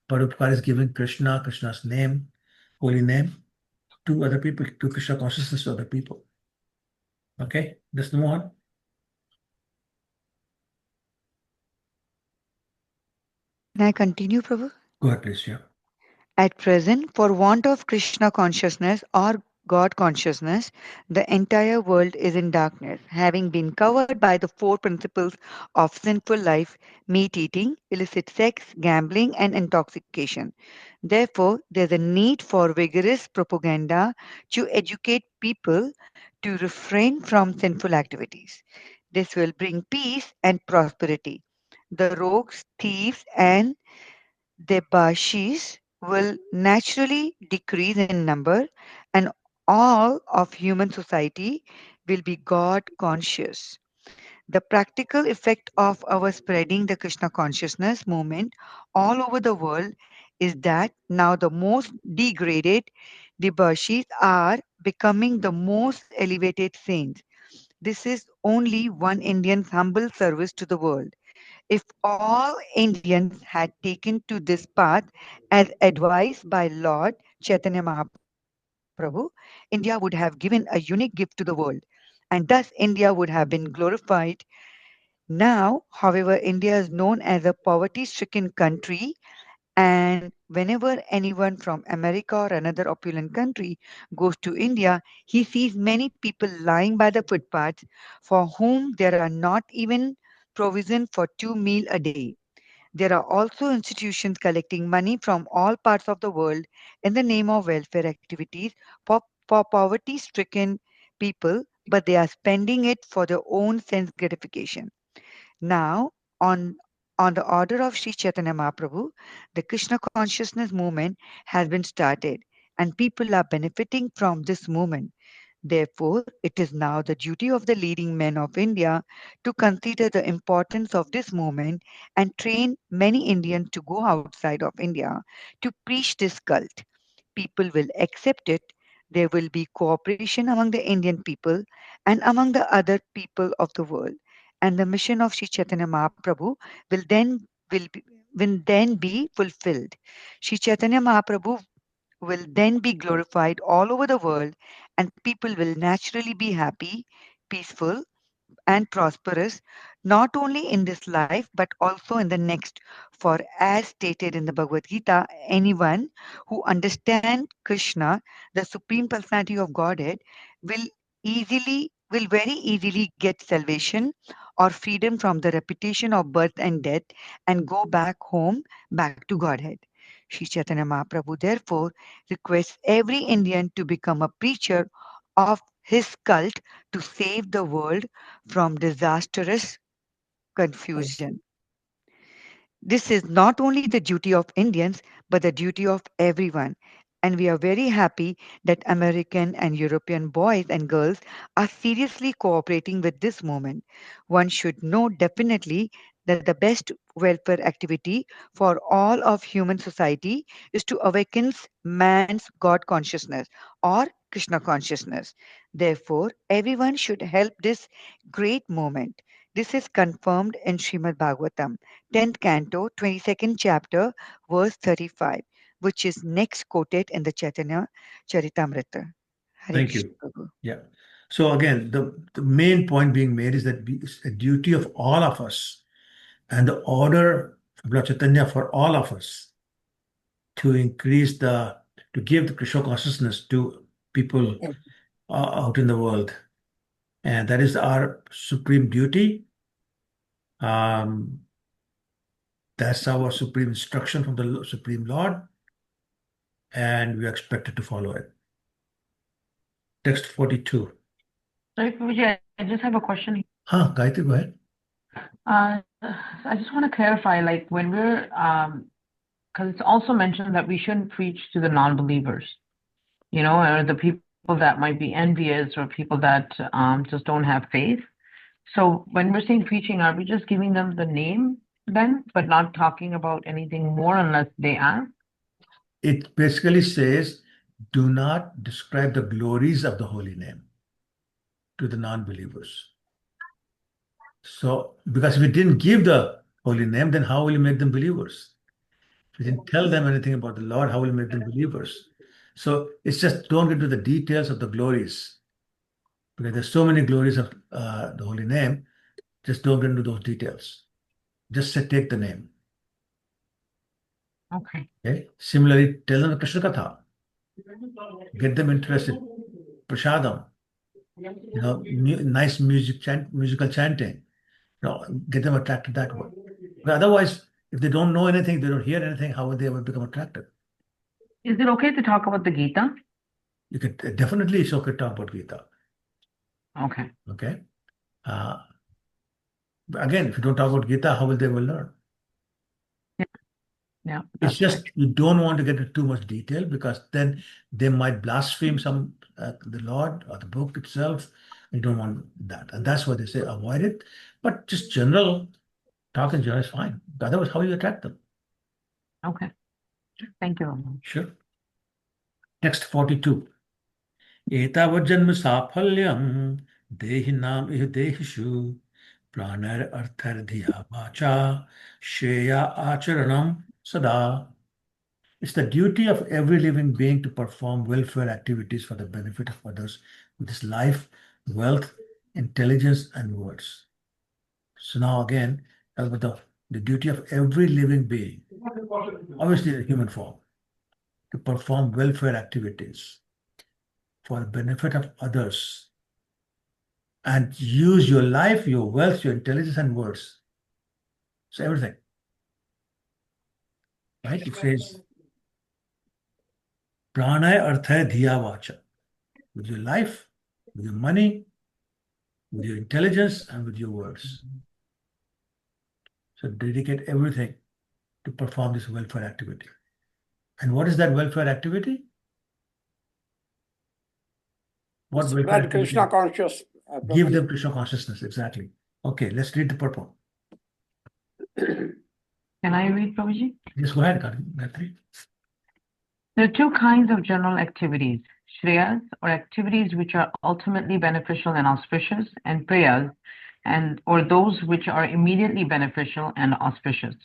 Speaker 1: Paropakar is giving Krishna's name, holy name, to other people, to Krishna consciousness to other people. Okay, let's move on.
Speaker 9: Can I continue, Prabhu?
Speaker 1: Go ahead, please. Yeah.
Speaker 9: At present, for want of Krishna consciousness or God consciousness, the entire world is in darkness, having been covered by the four principles of sinful life: meat eating, illicit sex, gambling, and intoxication. Therefore, there's a need for vigorous propaganda to educate people to refrain from sinful activities. This will bring peace and prosperity. The rogues, thieves, and debauchees will naturally decrease in number, and all of human society will be God conscious. The practical effect of our spreading the Krishna consciousness movement all over the world is that now the most degraded debauchees are becoming the most elevated saints. This is only one Indian's humble service to the world. If all Indians had taken to this path as advised by Lord Chaitanya Mahaprabhu, India would have given a unique gift to the world, and thus India would have been glorified. Now, however, India is known as a poverty stricken country, and whenever anyone from America or another opulent country goes to India, he sees many people lying by the footpaths for whom there are not even provision for 2 meals a day. There are also institutions collecting money from all parts of the world in the name of welfare activities for poverty stricken people, but they are spending it for their own sense gratification. Now, on on the order of Sri Chaitanya Mahaprabhu, the Krishna consciousness movement has been started, and people are benefiting from this movement. Therefore, it is now the duty of the leading men of India to consider the importance of this movement and train many Indians to go outside of India to preach this cult. People will accept it. There will be cooperation among the Indian people and among the other people of the world. And the mission of Sri Chaitanya Mahaprabhu will then will be, will then be fulfilled. Sri Chaitanya Mahaprabhu will then be glorified all over the world, and people will naturally be happy, peaceful, and prosperous, not only in this life but also in the next. For as stated in the Bhagavad Gita, anyone who understands Krishna, the Supreme Personality of Godhead, will will very easily get salvation or freedom from the repetition of birth and death and go back home, back to Godhead. Sri Chaitanya Mahaprabhu therefore requests every Indian to become a preacher of his cult to save the world from disastrous confusion. This is not only the duty of Indians, but the duty of everyone. And we are very happy that American and European boys and girls are seriously cooperating with this movement. One should know definitely that the best welfare activity for all of human society is to awaken man's God consciousness or Krishna consciousness. Therefore, everyone should help this great movement. This is confirmed in Srimad Bhagavatam, 10th canto, 22nd chapter, verse 35, which is next quoted in the Chaitanya Charitamrita. Hare
Speaker 1: Thank
Speaker 9: Krishna
Speaker 1: you.
Speaker 9: Prabhu.
Speaker 1: Yeah. So again, the main point being made is that it's a duty of all of us and the order of Lord Chaitanya for all of us to to give the Krishna consciousness to people out in the world. And that is our supreme duty. Um, that's our supreme instruction from the Supreme Lord, and we are expected to follow it. Text 42.
Speaker 10: Sorry, Prabhuji, I just have a question.
Speaker 1: Gayatri, go ahead.
Speaker 10: I just want to clarify, like when we're, because it's also mentioned that we shouldn't preach to the non-believers, or the people that might be envious or people that just don't have faith. So when we're saying preaching, are we just giving them the name then, but not talking about anything more unless they ask?
Speaker 1: It basically says, do not describe the glories of the holy name to the non-believers. So, because if we didn't give the holy name, then how will you make them believers? If you didn't tell them anything about the Lord, how will you make them believers? So it's just don't get into the details of the glories, because there's so many glories of the holy name. Just don't get into those details. Just say, take the name.
Speaker 10: Okay.
Speaker 1: Okay. Similarly, tell them the Krishna Katha. Get them interested. prasadam, nice musical chanting, get them attracted that way. But otherwise, if they don't know anything, they don't hear anything, how will they ever become attracted?
Speaker 10: Is it okay to talk about the Gita?
Speaker 1: You could definitely talk about Gita.
Speaker 10: Okay.
Speaker 1: Okay. But again, if you don't talk about Gita, how will they will learn?
Speaker 10: Yeah,
Speaker 1: It's
Speaker 10: that's
Speaker 1: just
Speaker 10: right.
Speaker 1: you don't want to get into too much detail because then they might blaspheme the Lord or the book itself. You don't want that, and that's why they say avoid it. But just general talk in general is fine. Otherwise, how do you attract them?
Speaker 10: Okay. Thank you.
Speaker 1: Sure. Next 42. एतावज्जन्म साफल्यं देहिनाम इह देहिषु प्राणर अर्थर धिया वाचा Shreya आचरणम sada. It's the duty of every living being to perform welfare activities for the benefit of others with his life, wealth, intelligence, and words. So now again, about the duty of every living being, obviously in human form, to perform welfare activities for the benefit of others and use your life, your wealth, your intelligence, and words. So everything. Right? It says, pranaya arthaya dhiya vacha. With your life, with your money, with your intelligence, and with your words. So dedicate everything to perform this welfare activity. And what is that welfare activity? What welfare
Speaker 2: Spread
Speaker 1: activity?
Speaker 2: Krishna consciousness.
Speaker 1: Give them Krishna consciousness, exactly. Okay, let's read the purport.
Speaker 10: Can I read, Prabhuji?
Speaker 1: Yes, go ahead, Gayatri.
Speaker 10: There are two kinds of general activities, shreyas, or activities which are ultimately beneficial and auspicious, and prayas, or those which are immediately beneficial and auspicious.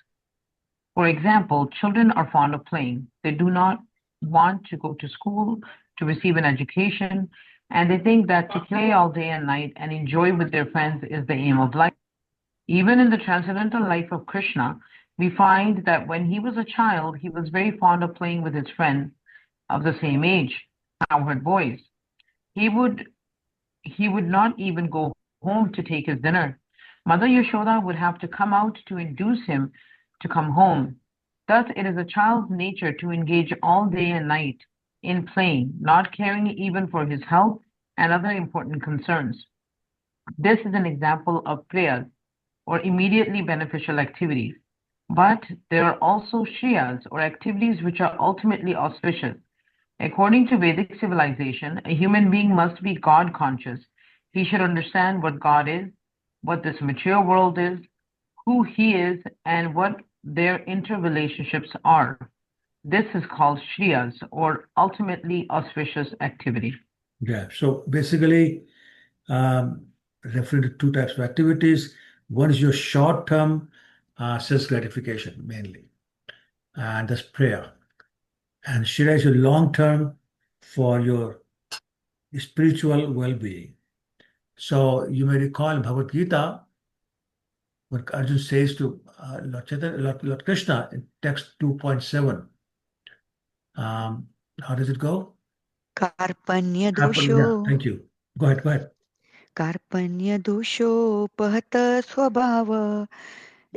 Speaker 10: For example, children are fond of playing. They do not want to go to school to receive an education, and they think that to play all day and night and enjoy with their friends is the aim of life. Even in the transcendental life of Krishna, we find that when he was a child, he was very fond of playing with his friends of the same age, cowherd boys. He would not even go home to take his dinner. Mother Yashoda would have to come out to induce him to come home. Thus, it is a child's nature to engage all day and night in playing, not caring even for his health and other important concerns. This is an example of prayas, or immediately beneficial activities. But there are also shriyas, or activities which are ultimately auspicious. According to Vedic civilization, a human being must be God conscious. He should understand what God is, what this material world is, who he is, and what their interrelationships are. This is called shriyas, or ultimately auspicious activity.
Speaker 1: Yeah, so basically, referring to two types of activities. One is your short-term self gratification mainly, and that's prayer. And Shira is your long-term for your spiritual well-being. So you may recall in Bhagavad Gita, what Arjuna says to Lord Krishna in text 2.7. How does it go?
Speaker 9: कार्पण्य
Speaker 1: Yeah,
Speaker 9: दोषो
Speaker 1: thank you. Go ahead.
Speaker 9: कार्पण्य दोषोपहत स्वभाव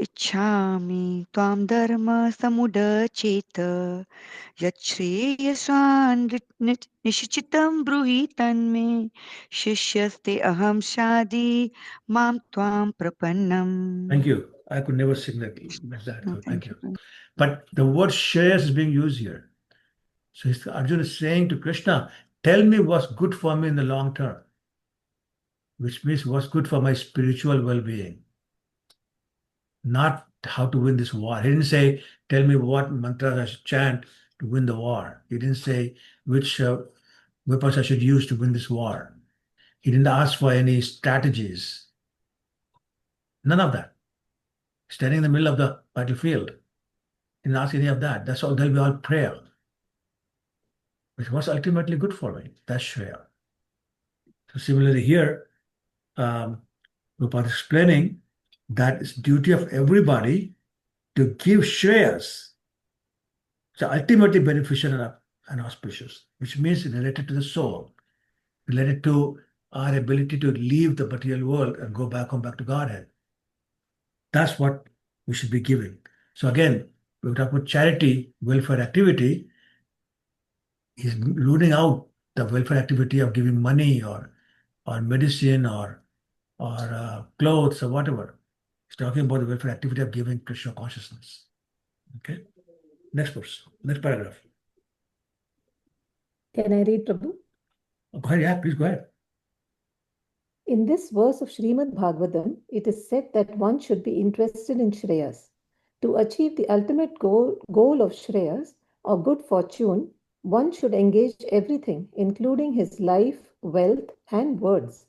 Speaker 9: इच्छामि त्वां धर्म समुदचेत यच्छ्रेयसान् निश्चितं ब्रूहि तन्मे शिष्यस्ते अहं शादि मां त्वां प्रपन्नम्.
Speaker 1: Thank you. I could never sing that.
Speaker 9: No,
Speaker 1: So thank
Speaker 9: thank
Speaker 1: you.
Speaker 9: you.
Speaker 1: But the word shares is being used here. So Arjuna is saying to Krishna, tell me what's good for me in the long term, which means what's good for my spiritual well-being, not how to win this war. He didn't say, tell me what mantras I should chant to win the war. He didn't say which weapons I should use to win this war. He didn't ask for any strategies. None of that. Standing in the middle of the battlefield. He didn't ask any of that. That's all. That'll be all prayer. Which was ultimately good for me. That's Shreya. So similarly here, Prabhupada is explaining that it's duty of everybody to give Shreyas. So ultimately beneficial and auspicious, which means related to the soul. related to our ability to leave the material world and go back home, back to Godhead. That's what we should be giving. So again, we talk about charity, welfare activity. He's ruling out the welfare activity of giving money or medicine or clothes or whatever. He's talking about the welfare activity of giving Krishna consciousness. Okay. Next verse. Next paragraph.
Speaker 11: Can I read, Prabhu?
Speaker 1: Go ahead. Yeah, please go ahead.
Speaker 11: In this verse of Srimad Bhagavatam, it is said that one should be interested in Shreyas. To achieve the ultimate goal of Shreyas or good fortune, one should engage everything, including his life, wealth, and words,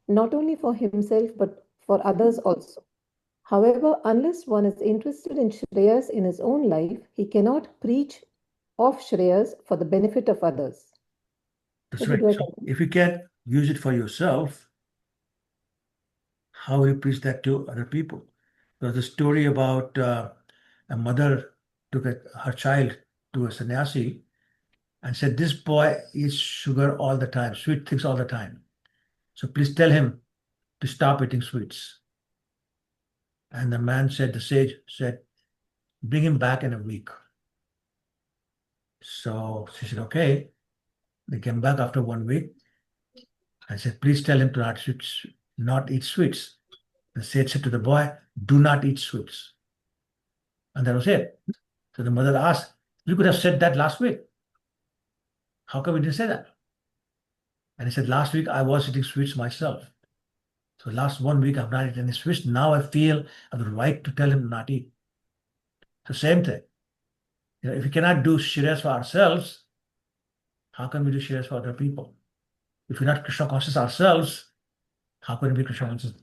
Speaker 11: not only for himself but for others also. However, unless one is interested in Shreyas in his own life, he cannot preach of Shreyas for the benefit of others.
Speaker 1: That's right. So if you can't use it for yourself, how will you preach that to other people? There's a story about a mother took her child to a sannyasi and said, "This boy eats sugar all the time, sweet things all the time. So please tell him to stop eating sweets." And the man said, the sage said, "Bring him back in a week." So she said, "Okay." They came back after 1 week and said, "Please tell him to not eat sweets." The sage said to the boy, "Do not eat sweets." And that was it. So the mother asked, "You could have said that last week. How come you didn't say that?" And he said, "Last week I was eating sweets myself. So last 1 week I've not eaten any sweets. Now I feel I have the right to tell him not eat." So same thing. If we cannot do Shiras for ourselves, how can we do Shiras for other people? If we're not Krishna conscious ourselves, how can we be Krishna conscious?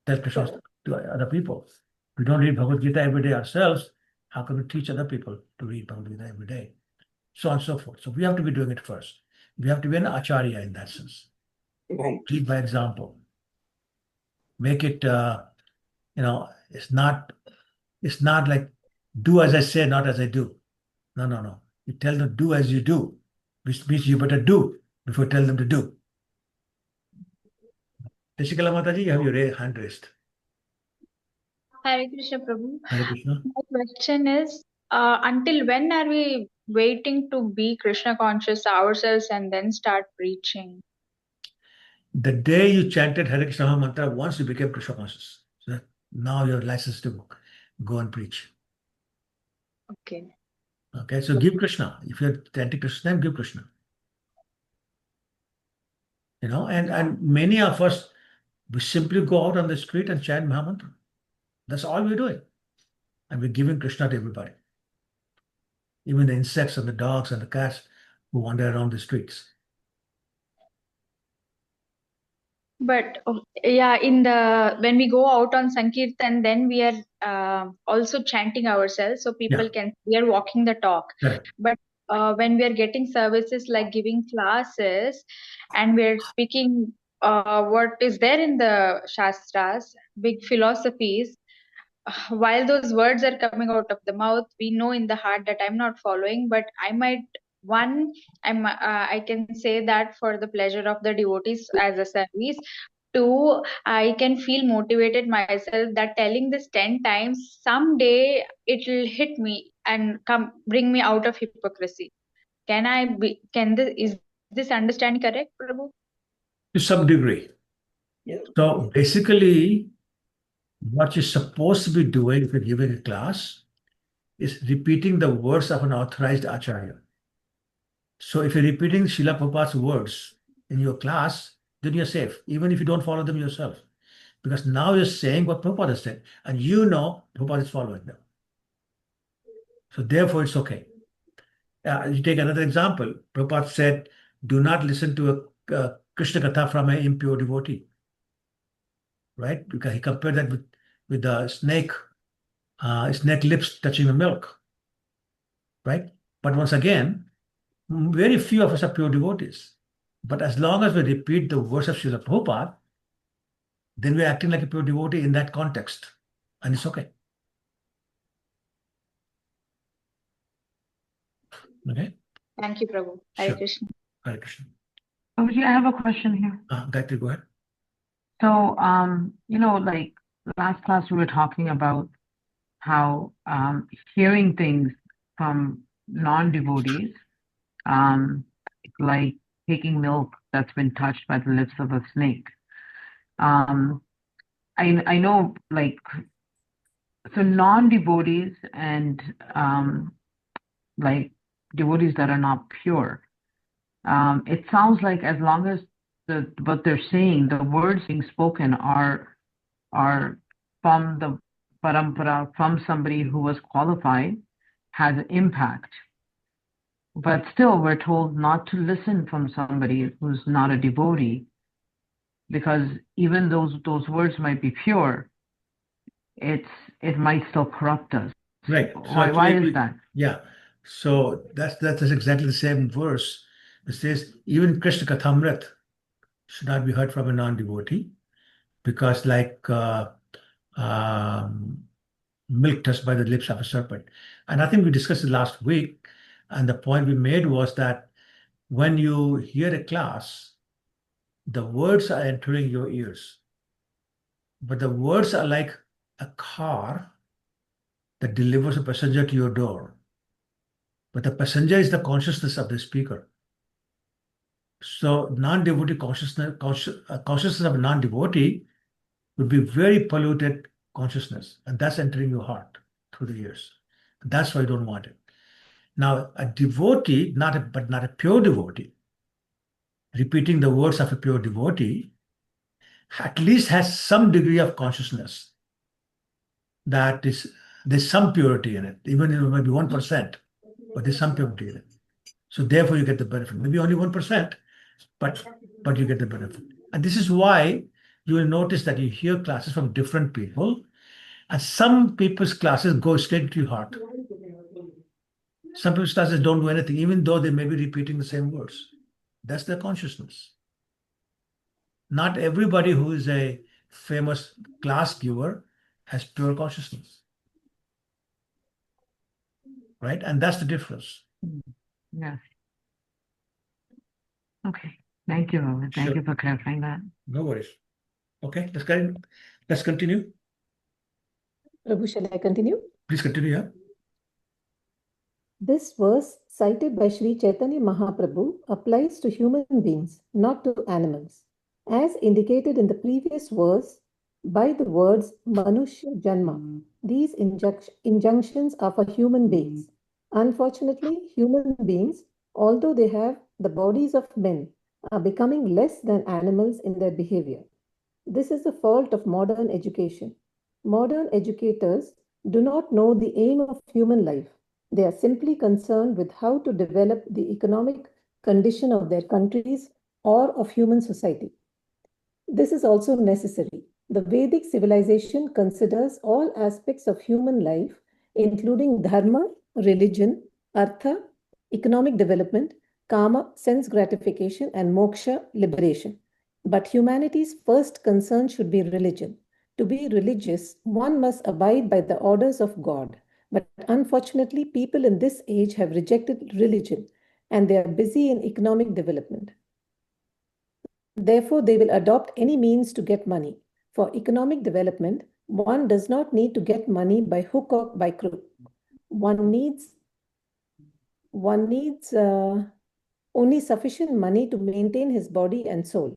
Speaker 1: Tell Krishna to other people. If we don't read Bhagavad Gita every day ourselves, how can we teach other people to read Bhagavad Gita every day? So on and so forth. So we have to be doing it first. We have to be an acharya in that sense.
Speaker 2: Right.
Speaker 1: Lead by example. Make it, it's not like do as I say, not as I do. No. You tell them do as you do, which means you better do before tell them to do. Teshikala Mataji, you have your hand raised.
Speaker 12: Hare Krishna Prabhu.
Speaker 1: Hare Krishna.
Speaker 12: My question is, until when are we waiting to be Krishna conscious ourselves and then start preaching?
Speaker 1: The day you chanted Hare Krishna mantra, once you became Krishna conscious. So now you're licensed to go and preach.
Speaker 12: Okay.
Speaker 1: Okay, so give Krishna. If you're chanting Krishna, give Krishna. And many of us, we simply go out on the street and chant Mahamantra. That's all we're doing. And we're giving Krishna to everybody. Even the insects and the dogs and the cats who wander around the streets.
Speaker 12: But yeah, when we go out on Sankirtan, then we are also chanting ourselves, so people we are walking the talk.
Speaker 1: Correct.
Speaker 12: But when we are getting services like giving classes, and we are speaking what is there in the Shastras, big philosophies, while those words are coming out of the mouth, we know in the heart that I'm not following, but I can say that for the pleasure of the devotees as a service. Two, I can feel motivated myself that telling this 10 times, someday it will hit me and bring me out of hypocrisy. Is this understanding correct, Prabhu?
Speaker 1: To some degree.
Speaker 2: Yeah.
Speaker 1: So basically, what you're supposed to be doing if you're giving a class is repeating the words of an authorized acharya. So if you're repeating Srila Prabhupada's words in your class, then you're safe, even if you don't follow them yourself. Because now you're saying what Prabhupada said, and you know Prabhupada is following them. So therefore, it's okay. You take another example. Prabhupada said, do not listen to a Krishna Katha from an impure devotee. Right? Because he compared that with the snake lips touching the milk. Right? But once again, very few of us are pure devotees. But as long as we repeat the words of Srila Prabhupada, then we're acting like a pure devotee in that context. And it's okay. Okay?
Speaker 12: Thank you, Prabhu. Hare
Speaker 1: Sure.
Speaker 12: Krishna.
Speaker 1: Hare Krishna.
Speaker 10: Prabhuji, I have a question here.
Speaker 1: Gayatri, go ahead.
Speaker 10: So, like last class we were talking about how hearing things from non-devotees, like taking milk that's been touched by the lips of a snake. I know, like, so non-devotees and like devotees that are not pure. It sounds like as long as what they're saying, the words being spoken are from the parampara, from somebody who was qualified, has an impact. But still, we're told not to listen from somebody who's not a devotee, because even those words might be pure, it might still corrupt us.
Speaker 1: Right. So
Speaker 10: Why
Speaker 1: actually,
Speaker 10: is that?
Speaker 1: yeah. So that's exactly the same verse. It says even Krishna Kathamrit should not be heard from a non-devotee, because like milk touched by the lips of a serpent. And I think we discussed it last week, and the point we made was that when you hear a class, the words are entering your ears, but the words are like a car that delivers a passenger to your door. But the passenger is the consciousness of the speaker. So non-devotee consciousness of a non-devotee would be very polluted consciousness, and that's entering your heart through the ears. That's why you don't want it. Now, a devotee, but not a pure devotee, repeating the words of a pure devotee, at least has some degree of consciousness that is there's some purity in it, even if it might be 1%, but there's some purity in it. So therefore, you get the benefit. Maybe only 1%, but you get the benefit. And this is why you will notice that you hear classes from different people, and some people's classes go straight to your heart. Some people's classes don't do anything, even though they may be repeating the same words. That's their consciousness. Not everybody who is a famous class giver has pure consciousness, right? And that's the difference.
Speaker 10: Yeah. Okay. Thank you, Robert. Thank you for clarifying that.
Speaker 1: No worries. Okay, let's continue.
Speaker 11: Prabhu, shall I continue?
Speaker 1: Please continue, yeah.
Speaker 11: This verse cited by Sri Chaitanya Mahaprabhu applies to human beings, not to animals. As indicated in the previous verse by the words Manushya Janma, these injunctions are for human beings. Unfortunately, human beings, although they have the bodies of men, are becoming less than animals in their behavior. This is the fault of modern education. Modern educators do not know the aim of human life. They are simply concerned with how to develop the economic condition of their countries or of human society. This is also necessary. The Vedic civilization considers all aspects of human life, including dharma, religion, artha, economic development, kama, sense gratification, and moksha, liberation. But humanity's first concern should be religion. To be religious, one must abide by the orders of God. But unfortunately, people in this age have rejected religion and they are busy in economic development. Therefore, they will adopt any means to get money. For economic development, one does not need to get money by hook or by crook. One needs only sufficient money to maintain his body and soul.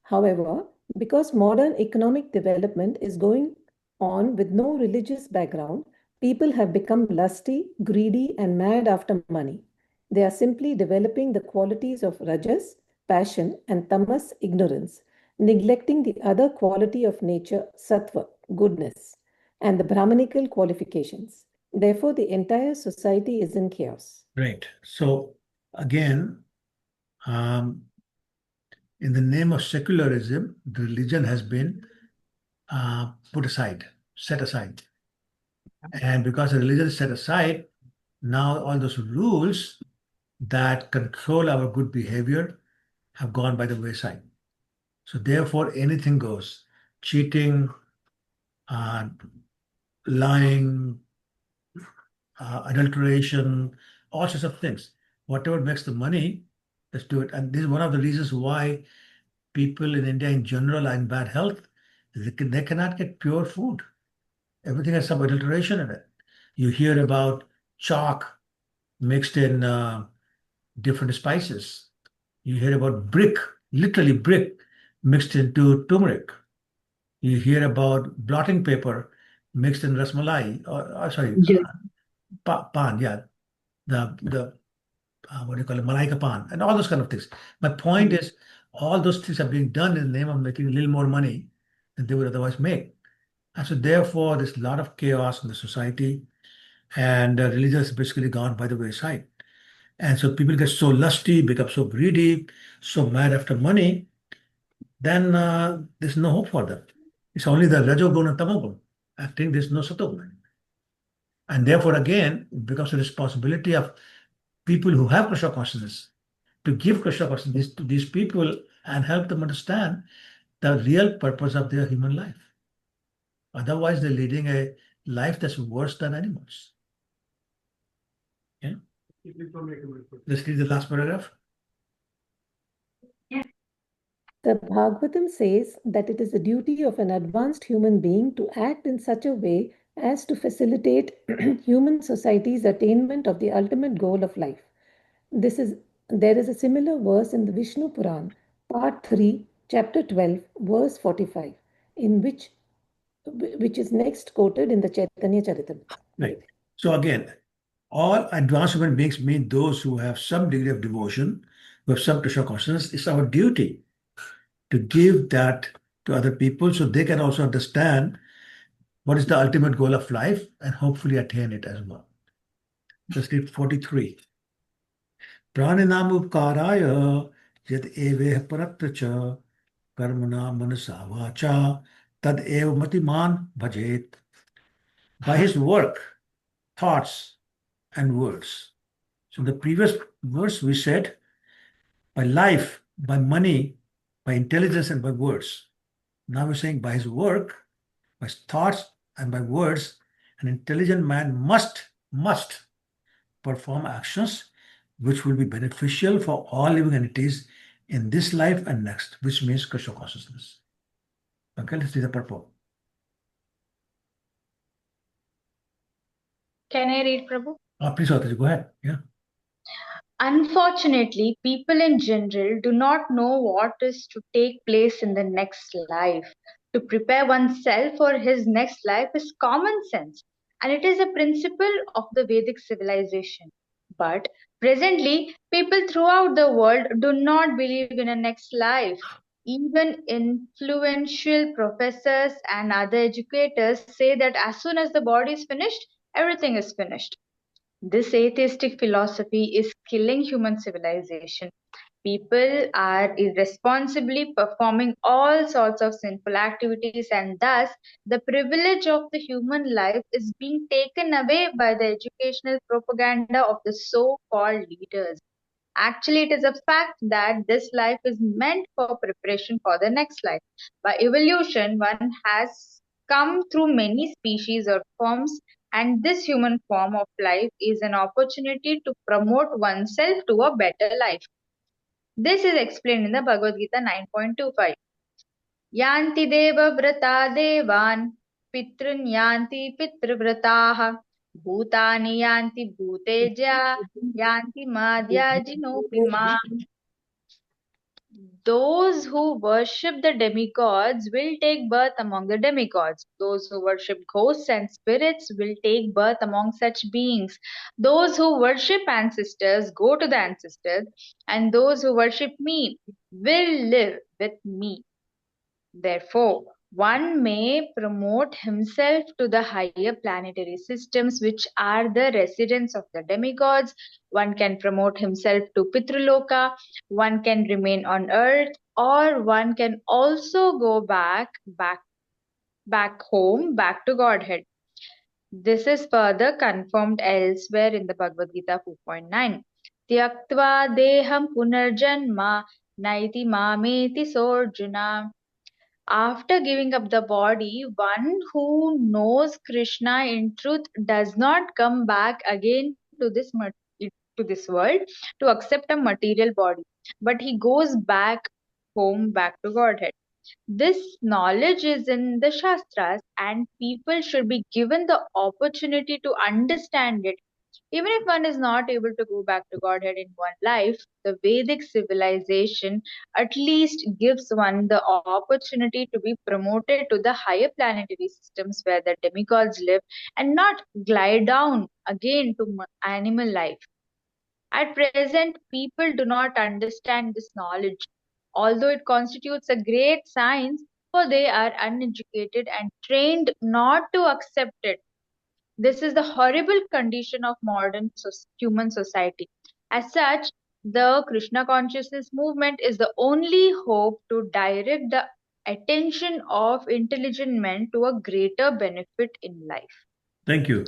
Speaker 11: However, because modern economic development is going on with no religious background, people have become lusty, greedy, and mad after money. They are simply developing the qualities of rajas, passion, and tamas, ignorance, neglecting the other quality of nature, sattva, goodness, and the Brahmanical qualifications. Therefore, the entire society is in chaos.
Speaker 1: Right. So again, in the name of secularism, the religion has been put aside, set aside. And because the religion is set aside, now all those rules that control our good behavior have gone by the wayside. So therefore, anything goes. Cheating, lying, adulteration, all sorts of things. Whatever makes the money Let's do it. And this is one of the reasons why people in India in general are in bad health. They cannot get pure food. Everything has some adulteration in it. You hear about chalk mixed in different spices. You hear about brick, literally brick, mixed into turmeric. You hear about blotting paper mixed in rasmalai, or sorry,
Speaker 9: Yes.
Speaker 1: pan, yeah, the what do you call it, malaika pan, and all those kind of things. My point is, all those things are being done in the name of making a little more money than they would otherwise make. And so, therefore, there's a lot of chaos in the society, and religion has basically gone by the wayside. And so, people get so lusty, become so greedy, so mad after money, then there's no hope for them. It's only the rajogun and tamagun. I think there's no sattvagun. And therefore, again, it becomes a responsibility of people who have Krishna consciousness to give Krishna consciousness to these people and help them understand the real purpose of their human life. Otherwise, they're leading a life that's worse than animals. Yeah? Let's read the last paragraph.
Speaker 11: The Bhagavatam says that it is the duty of an advanced human being to act in such a way as to facilitate human society's attainment of the ultimate goal of life. There is a similar verse in the Vishnu Puran, part 3, chapter 12, verse 45, in which is next quoted in the Chaitanya Charitamrita.
Speaker 1: Right. So again, all advanced human beings mean those who have some degree of devotion, who have some Krishna consciousness. It's our duty to give that to other people so they can also understand what is the ultimate goal of life and hopefully attain it as well. Let's read 43. Praninamukaraya yad eveh paratra cha karmana manasa vacha tad eva matiman bhajet. By his work, thoughts, and words. So in the previous verse we said by life, by money, by intelligence, and by words. Now we're saying by his work, by his thoughts, and by words, an intelligent man must perform actions which will be beneficial for all living entities in this life and next, which means Krishna consciousness. Okay, let's see the purport.
Speaker 12: Can I read, Prabhu?
Speaker 1: Please, Autaji, go ahead. Yeah.
Speaker 12: Unfortunately, people in general do not know what is to take place in the next life. To prepare oneself for his next life is common sense, and it is a principle of the Vedic civilization. But presently, people throughout the world do not believe in a next life. Even influential professors and other educators say that as soon as the body is finished, everything is finished. This atheistic philosophy is killing human civilization. People are irresponsibly performing all sorts of sinful activities, and thus the privilege of the human life is being taken away by the educational propaganda of the so called leaders. Actually, it is a fact that this life is meant for preparation for the next life. By evolution, one has come through many species or forms, and this human form of life is an opportunity to promote oneself to a better life. This is explained in the Bhagavad Gita 9.25. Yanti deva vrata devan pitrun yanti pitrvrataha bhutani yanti bhuteja yanti madhyajinopi mam. Those who worship the demigods will take birth among the demigods. Those who worship ghosts and spirits will take birth among such beings. Those who worship ancestors go to the ancestors, and those who worship me will live with me. Therefore, one may promote himself to the higher planetary systems, which are the residence of the demigods. One can promote himself to Pitraloka. One can remain on earth, or one can also go back home, back to Godhead. This is further confirmed elsewhere in the Bhagavad Gita 4.9. Tyaktva deham punarjanma naiti mameti sorjuna. After giving up the body, one who knows Krishna in truth does not come back again to this to this world to accept a material body, but he goes back home, back to Godhead. This knowledge is in the Shastras, and people should be given the opportunity to understand it. Even if one is not able to go back to Godhead in one life, the Vedic civilization at least gives one the opportunity to be promoted to the higher planetary systems where the demigods live and not glide down again to animal life. At present, people do not understand this knowledge, although it constitutes a great science, for they are uneducated and trained not to accept it. This is the horrible condition of modern human society. As such, the Krishna consciousness movement is the only hope to direct the attention of intelligent men to a greater benefit in life.
Speaker 1: Thank you.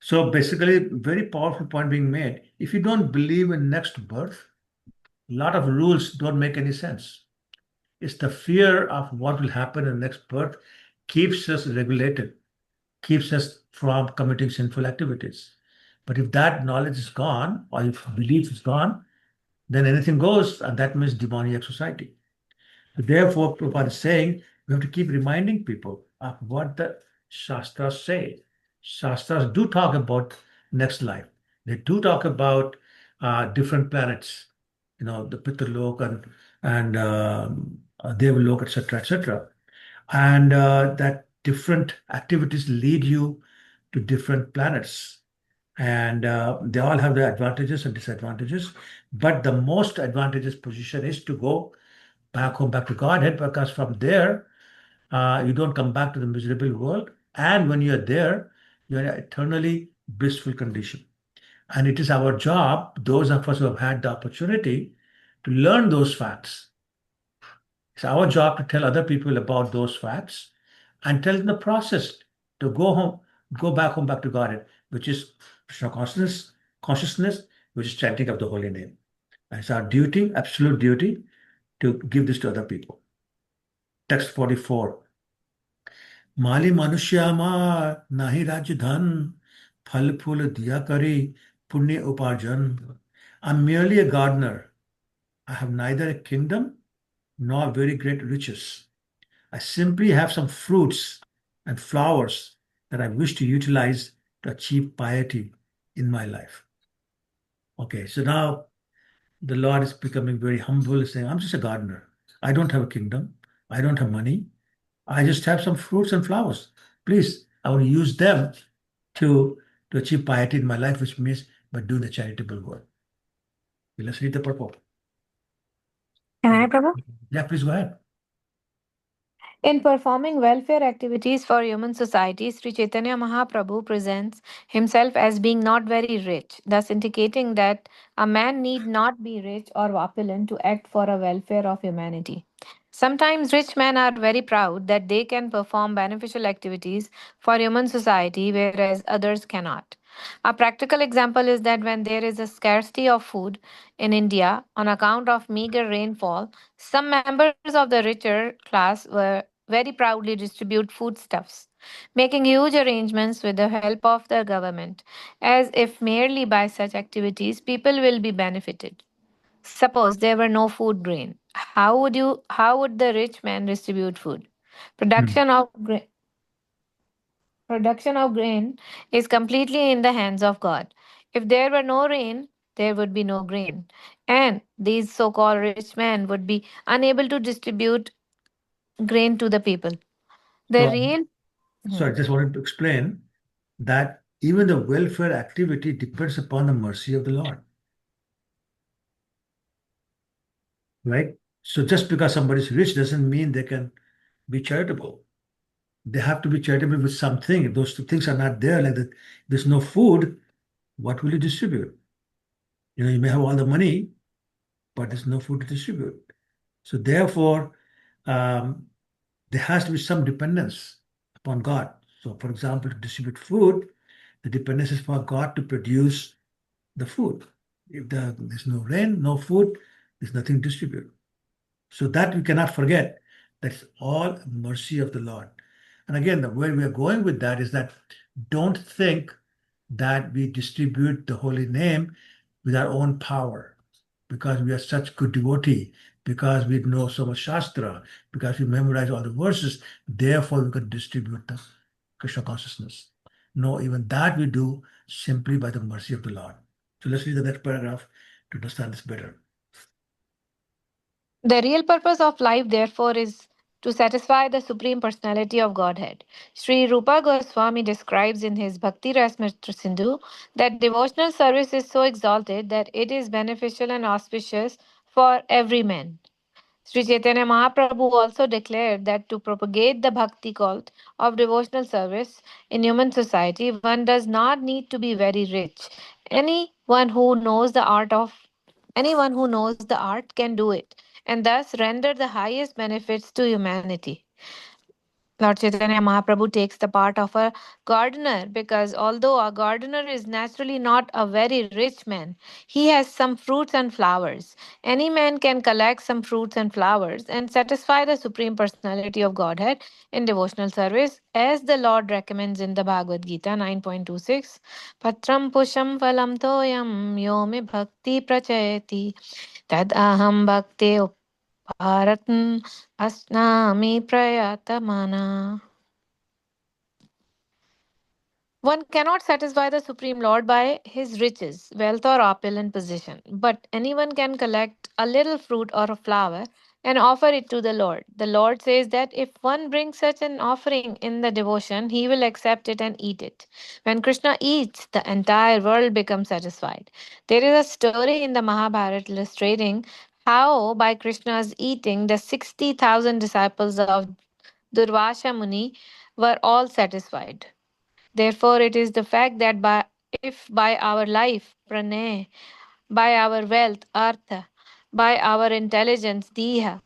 Speaker 1: So basically, very powerful point being made. If you don't believe in next birth, a lot of rules don't make any sense. It's the fear of what will happen in the next birth keeps us regulated, keeps us from committing sinful activities. But if that knowledge is gone, or if belief is gone, then anything goes, and that means demoniac society. Therefore, Prabhupada is saying we have to keep reminding people of what the Shastras say. Shastras do talk about next life. They do talk about different planets, the Pitralok and Devalok, etc., etc. And that different activities lead you to different planets. And they all have their advantages and disadvantages. But the most advantageous position is to go back home, back to Godhead, because from there, you don't come back to the miserable world. And when you're there, you're in an eternally blissful condition. And it is our job, those of us who have had the opportunity, to learn those facts. It's our job to tell other people about those facts and tell them the process to go home, go back home, back to Godhead, which is Krishna consciousness, which is chanting of the holy name. And it's our duty, absolute duty, to give this to other people. Text 44. माली मनुष्यामा नाहि राज्य धन फल फूल दिया करी पुण्य uparjan. I'm merely a gardener. I have neither a kingdom nor very great riches. I simply have some fruits and flowers that I wish to utilize to achieve piety in my life. Okay, so now the Lord is becoming very humble, saying, I'm just a gardener. I don't have a kingdom. I don't have money. I just have some fruits and flowers. Please, I want to use them to achieve piety in my life, which means by doing the charitable work. Okay, let's read the purport.
Speaker 8: Can I, Prabhu?
Speaker 1: Yeah, please go ahead.
Speaker 8: In performing welfare activities for human society, Sri Chaitanya Mahaprabhu presents himself as being not very rich, thus indicating that a man need not be rich or opulent to act for a welfare of humanity. Sometimes rich men are very proud that they can perform beneficial activities for human society, whereas others cannot. A practical example is that when there is a scarcity of food in India on account of meager rainfall, some members of the richer class were very proudly distribute foodstuffs, making huge arrangements with the help of the government, as if merely by such activities people will be benefited. Suppose there were no food grain. How would the rich man distribute food?
Speaker 1: Hmm.
Speaker 8: Production of Production of grain is completely in the hands of God. If there were no rain, there would be no grain. And these so called rich men would be unable to distribute grain to the people. The
Speaker 1: So,
Speaker 8: real.
Speaker 1: so I
Speaker 8: Mhm.
Speaker 1: just wanted to explain that even the welfare activity depends upon the mercy of the Lord, right? So just because somebody is rich doesn't mean they can be charitable. They have to be charitable with something. If those two things are not there, like that, there's no food, what will you distribute? You may have all the money, but there's no food to distribute. So therefore, um, there has to be some dependence upon God. So, for example, to distribute food, the dependence is for God to produce the food. If there's no rain, no food, there's nothing to distribute. So that we cannot forget. That's all mercy of the Lord. And again, the way we are going with that is that don't think that we distribute the holy name with our own power, because we are such good devotee, because we know so much Shastra, because we memorize all the verses, therefore we could distribute the Krishna consciousness. No, even that we do simply by the mercy of the Lord. So let's read the next paragraph to understand this better.
Speaker 8: The real purpose of life, therefore, is to satisfy the Supreme Personality of Godhead. Sri Rupa Goswami describes in his Bhakti Rasmitra Sindhu that devotional service is so exalted that it is beneficial and auspicious for every man. Sri Chaitanya Mahaprabhu also declared that to propagate the bhakti cult of devotional service in human society, one does not need to be very rich. Anyone who knows the art of Anyone who knows the art can do it, and thus render the highest benefits to humanity. Lord Chaitanya Mahaprabhu takes the part of a gardener because although a gardener is naturally not a very rich man, he has some fruits and flowers. Any man can collect some fruits and flowers and satisfy the Supreme Personality of Godhead in devotional service, as the Lord recommends in the Bhagavad Gita 9.26. Patram pusham phalam toyam yo me bhakti prachayati tad aham bhakti Bharatan Asnami Prayatamana. One cannot satisfy the Supreme Lord by his riches, wealth, or opulent position, but anyone can collect a little fruit or a flower and offer it to the Lord. The Lord says that if one brings such an offering in the devotion, he will accept it and eat it. When Krishna eats, the entire world becomes satisfied. There is a story in the Mahabharata illustrating how, by Krishna's eating, the 60,000 disciples of Durvasha Muni were all satisfied. Therefore, it is the fact that if by our life, pranay, by our wealth, artha, by our intelligence, diha,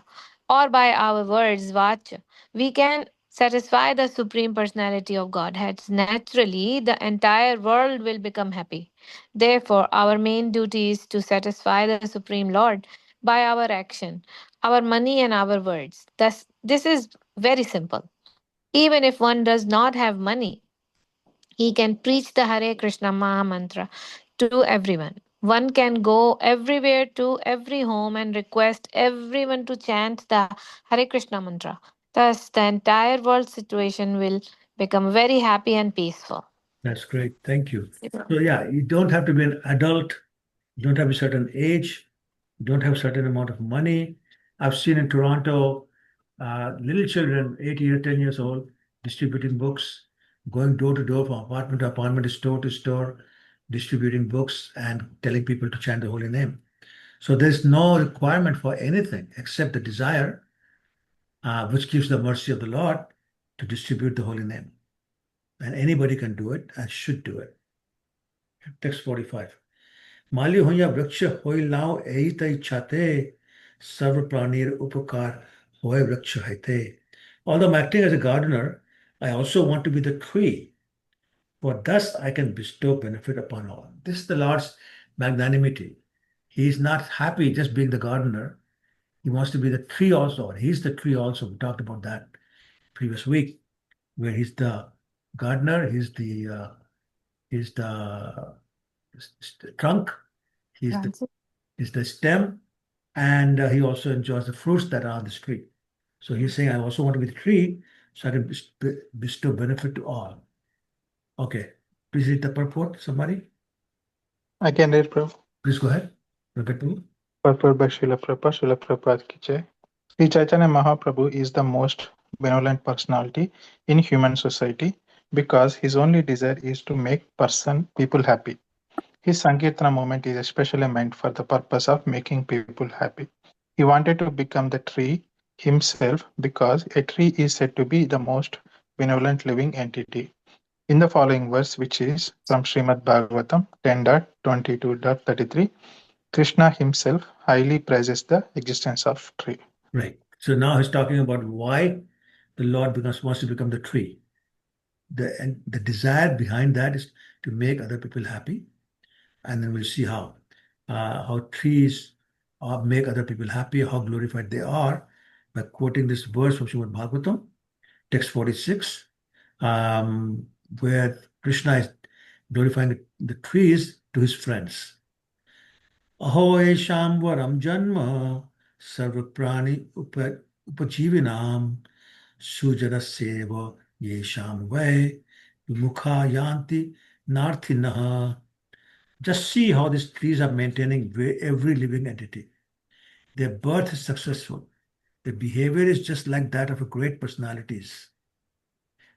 Speaker 8: or by our words, vacha, we can satisfy the Supreme Personality of Godhead, naturally the entire world will become happy. Therefore, our main duty is to satisfy the Supreme Lord by our action, our money, and our words. Thus, this is very simple. Even if one does not have money, he can preach the Hare Krishna Maha Mantra to everyone. One can go everywhere to every home and request everyone to chant the Hare Krishna Mantra. Thus, the entire world situation will become very happy and peaceful.
Speaker 1: That's great. Thank you. So yeah, you don't have to be an adult. You don't have a certain age. You don't have a certain amount of money. I've seen in Toronto, little children, 8 years, 10 years old, distributing books, going door to door from apartment to apartment, store to store, distributing books and telling people to chant the holy name. So there's no requirement for anything except the desire, which gives the mercy of the Lord to distribute the holy name. And anybody can do it and should do it. Text 45. Mali hoya vriksha hoy lao eitai chate sarva pranir upakar hoy vriksha haite. Although I'm acting as a gardener, I also want to be the tree, for thus I can bestow benefit upon all. This is the Lord's magnanimity. He is not happy just being the gardener. He wants to be the tree also. And he's the tree also. We talked about that previous week, where he's the gardener, he's the trunk, he's the stem, and he also enjoys the fruits that are on the tree. So he's saying, I also want to be the tree, so I can bestow benefit to all. Okay, please read the purport, somebody.
Speaker 13: I can read, Prabhu.
Speaker 1: Please go ahead. Repeat to me.
Speaker 13: Purport by Srila Prabhupada ki jai. Sri Chaitanya Mahaprabhu is the most benevolent personality in human society because his only desire is to make people happy. His Sankirtana movement is especially meant for the purpose of making people happy. He wanted to become the tree himself because a tree is said to be the most benevolent living entity. In the following verse, which is from Srimad Bhagavatam 10.22.33, Krishna himself highly praises the existence of tree.
Speaker 1: Right. So now he's talking about why the Lord wants to become the tree. And the desire behind that is to make other people happy. And then we'll see how trees make other people happy, how glorified they are, by quoting this verse from Srimad Bhagavatam, text 46, where Krishna is glorifying the trees to his friends. अहो येषां वरं जन्म सर्वप्राणि उपजीविनां सुजनस्येव येषां वै विमुखा यान्ति नार्थिनः. Just see how these trees are maintaining every living entity. Their birth is successful. Their behavior is just like that of a great personalities.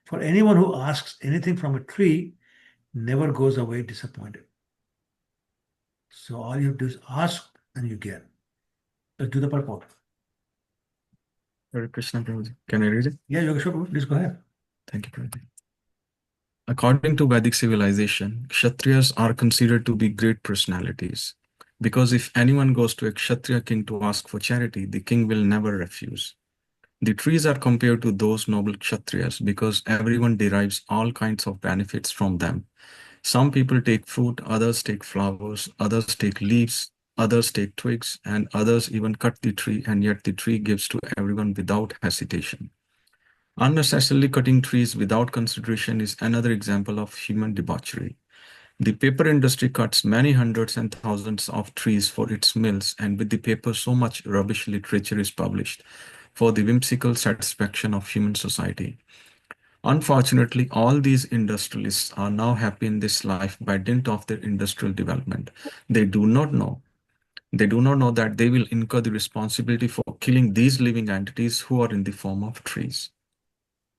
Speaker 1: For anyone who asks anything from a tree, never goes away disappointed. So all you have to do is ask and you get. Let's do the purport.
Speaker 14: Hare Krishna, Prabhuji. Can I read it?
Speaker 1: Yeah, Yogeshwar, please go ahead.
Speaker 14: Thank you, Prabhuji. According to Vedic civilization, Kshatriyas are considered to be great personalities. Because if anyone goes to a Kshatriya king to ask for charity, the king will never refuse. The trees are compared to those noble Kshatriyas because everyone derives all kinds of benefits from them. Some people take fruit, others take flowers, others take leaves, others take twigs, and others even cut the tree, and yet the tree gives to everyone without hesitation. Unnecessarily cutting trees without consideration is another example of human debauchery. The paper industry cuts many hundreds and thousands of trees for its mills, and with the paper, so much rubbish literature is published for the whimsical satisfaction of human society. Unfortunately, all these industrialists are now happy in this life by dint of their industrial development. They do not know. They do not know that they will incur the responsibility for killing these living entities who are in the form of trees.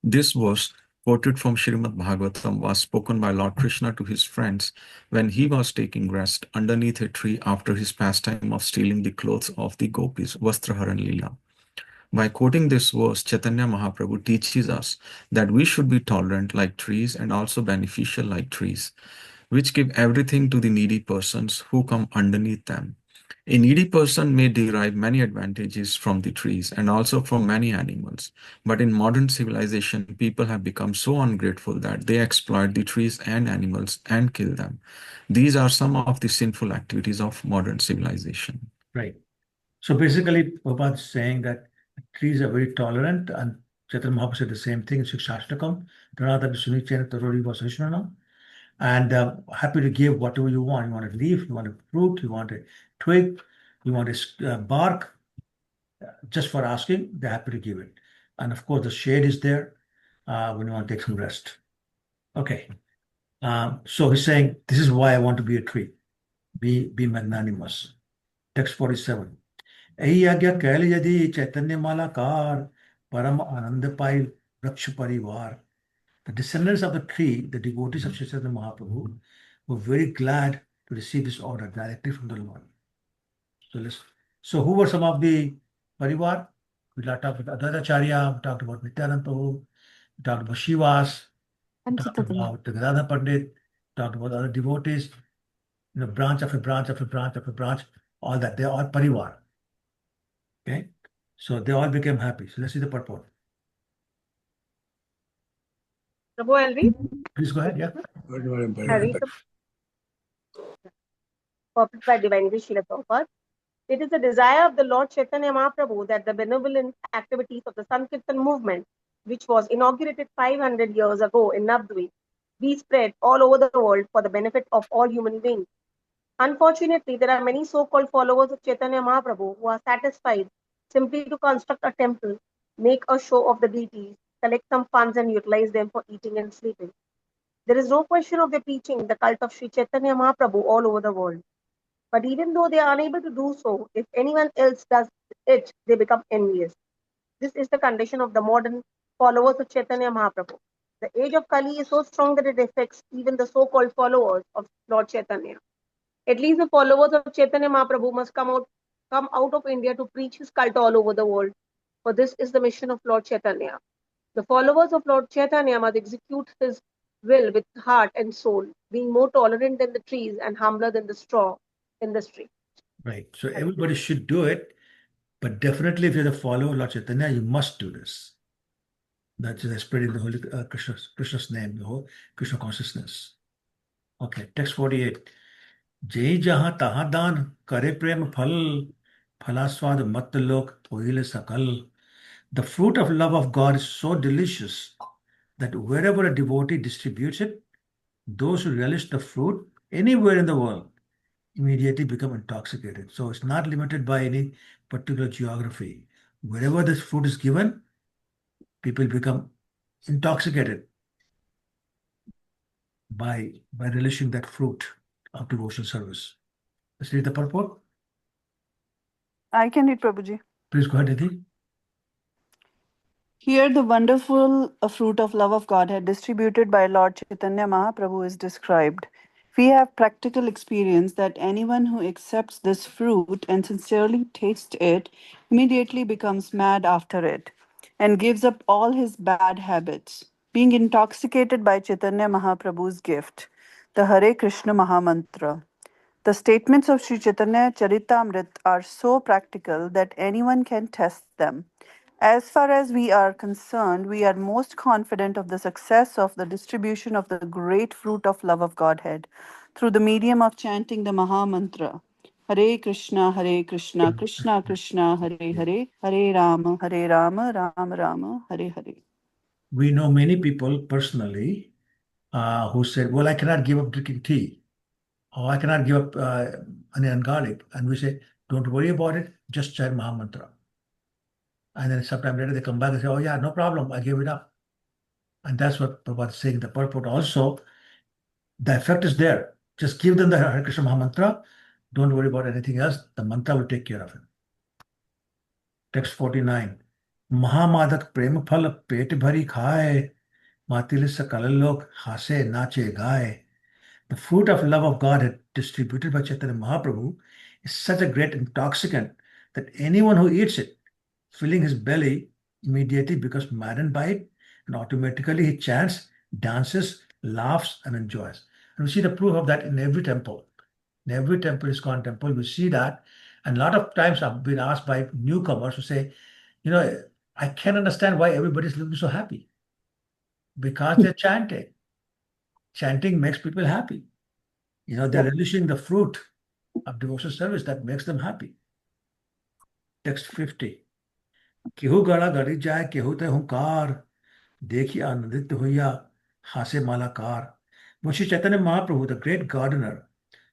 Speaker 14: This verse, quoted from Srimad Bhagavatam, was spoken by Lord Krishna to his friends when he was taking rest underneath a tree after his pastime of stealing the clothes of the gopis, Vastraharan Lila. By quoting this verse, Chaitanya Mahaprabhu teaches us that we should be tolerant like trees and also beneficial like trees, which give everything to the needy persons who come underneath them. A needy person may derive many advantages from the trees and also from many animals. But in modern civilization, people have become so ungrateful that they exploit the trees and animals and kill them. These are some of the sinful activities of modern civilization.
Speaker 1: Right. So basically, Prabhupada is saying that trees are very tolerant, and Chaitanya Mahaprabhu said the same thing in Shikshashtakam. And happy to give whatever you want. You want a leaf, you want a fruit, you want a twig, you want a bark. Just for asking, they're happy to give it. And of course, the shade is there when you want to take some rest. Okay. So he's saying, this is why I want to be a tree. Be magnanimous. Text 47. यही आज्ञा कैल यदि चैतन्य मालाकार परम आनंद पाई वृक्ष परिवार. The descendants of the tree, the devotees of Chaitanya Mahaprabhu, were very glad to receive this order directly from the Lord. So who were some of the parivar? We talked about Advaitacharya, we talked about Nityananda Prabhu, we talked about Shivas, we talked about the Gadadhar Pandit, we talked about other devotees, branch after branch after branch after branch, all that. They are all parivar. Okay? So they all became happy. So let's see the purport.
Speaker 15: Prabhu, I'll read.
Speaker 1: Please go ahead. Yeah.
Speaker 15: I read the purport by Divine Grace Srila Prabhupada. It is the desire of the Lord Chaitanya Mahaprabhu that the benevolent activities of the Sankirtan movement, which was inaugurated 500 years ago in Navdvip, be spread all over the world for the benefit of all human beings. Unfortunately, there are many so-called followers of Chaitanya Mahaprabhu who are satisfied simply to construct a temple, make a show of the deities, collect some funds and utilize them for eating and sleeping. There is no question of their preaching the cult of Sri Chaitanya Mahaprabhu all over the world. But even though they are unable to do so, if anyone else does it, they become envious. This is the condition of the modern followers of Chaitanya Mahaprabhu. The age of Kali is so strong that it affects even the so-called followers of Lord Chaitanya. At least the followers of Chaitanya Mahaprabhu must come out of India to preach his cult all over the world. For this is the mission of Lord Chaitanya. The followers of Lord Chaitanya must execute his will with heart and soul, being more tolerant than the trees and humbler than the straw in the street.
Speaker 1: Right. So everybody should do it, but definitely if you're the follower of Lord Chaitanya, you must do this. That's spreading the Holy Krishna's name, the whole Krishna consciousness. Okay, text 48. जय जहाँ तहाँ दान करे प्रेम फल फलास्वाद मत लोक होइले सकल. The fruit of love of God is so delicious that wherever a devotee distributes it, those who relish the fruit anywhere in the world immediately become intoxicated. So it's not limited by any particular geography. Wherever this fruit is given, people become intoxicated by relishing that fruit of devotional service. Let's read the purport.
Speaker 7: I can read, Prabhuji.
Speaker 1: Please go ahead, Nidhi.
Speaker 7: Here, the wonderful fruit of love of Godhead distributed by Lord Chaitanya Mahaprabhu is described. We have practical experience that anyone who accepts this fruit and sincerely tastes it immediately becomes mad after it and gives up all his bad habits, being intoxicated by Chaitanya Mahaprabhu's gift, the Hare Krishna Mahamantra. The statements of Sri Chaitanya Charitamrita are so practical that anyone can test them. As far as we are concerned, we are most confident of the success of the distribution of the great fruit of love of Godhead through the medium of chanting the Maha Mantra. Hare Krishna, Krishna Krishna, Hare Hare, Hare Rama, Rama Rama, Hare Hare.
Speaker 1: We know many people personally who said, well, I cannot give up drinking tea, or I cannot give up onion and garlic. And we say, don't worry about it, just chant Maha Mantra. And then sometime later they come back and say, oh yeah, no problem, I gave it up. And that's what Prabhupada is saying. The purport also, the effect is there. Just give them the Hare Krishna Maha Mantra. Don't worry about anything else. The mantra will take care of it. Text 49. Mahamadak prem phal pet bhari khaye, matil sakal lok hase nache gaye. The fruit of love of God distributed by Chaitanya Mahaprabhu is such a great intoxicant that anyone who eats it, filling his belly, immediately becomes maddened by it, and automatically he chants, dances, laughs, and enjoys. And we see the proof of that in every temple. In every temple, ISKCON temple, we see that. And a lot of times I've been asked by newcomers to say, I can't understand why everybody's looking so happy. Because they're chanting. Chanting makes people happy. They're relishing the fruit of devotional service that makes them happy. Text 50. केहू गड़ा गड़ी जाए केहू ते हुंकार देखी आनंदित हुआ हासे Malakar. When Sri Chaitanya Mahaprabhu, the great gardener,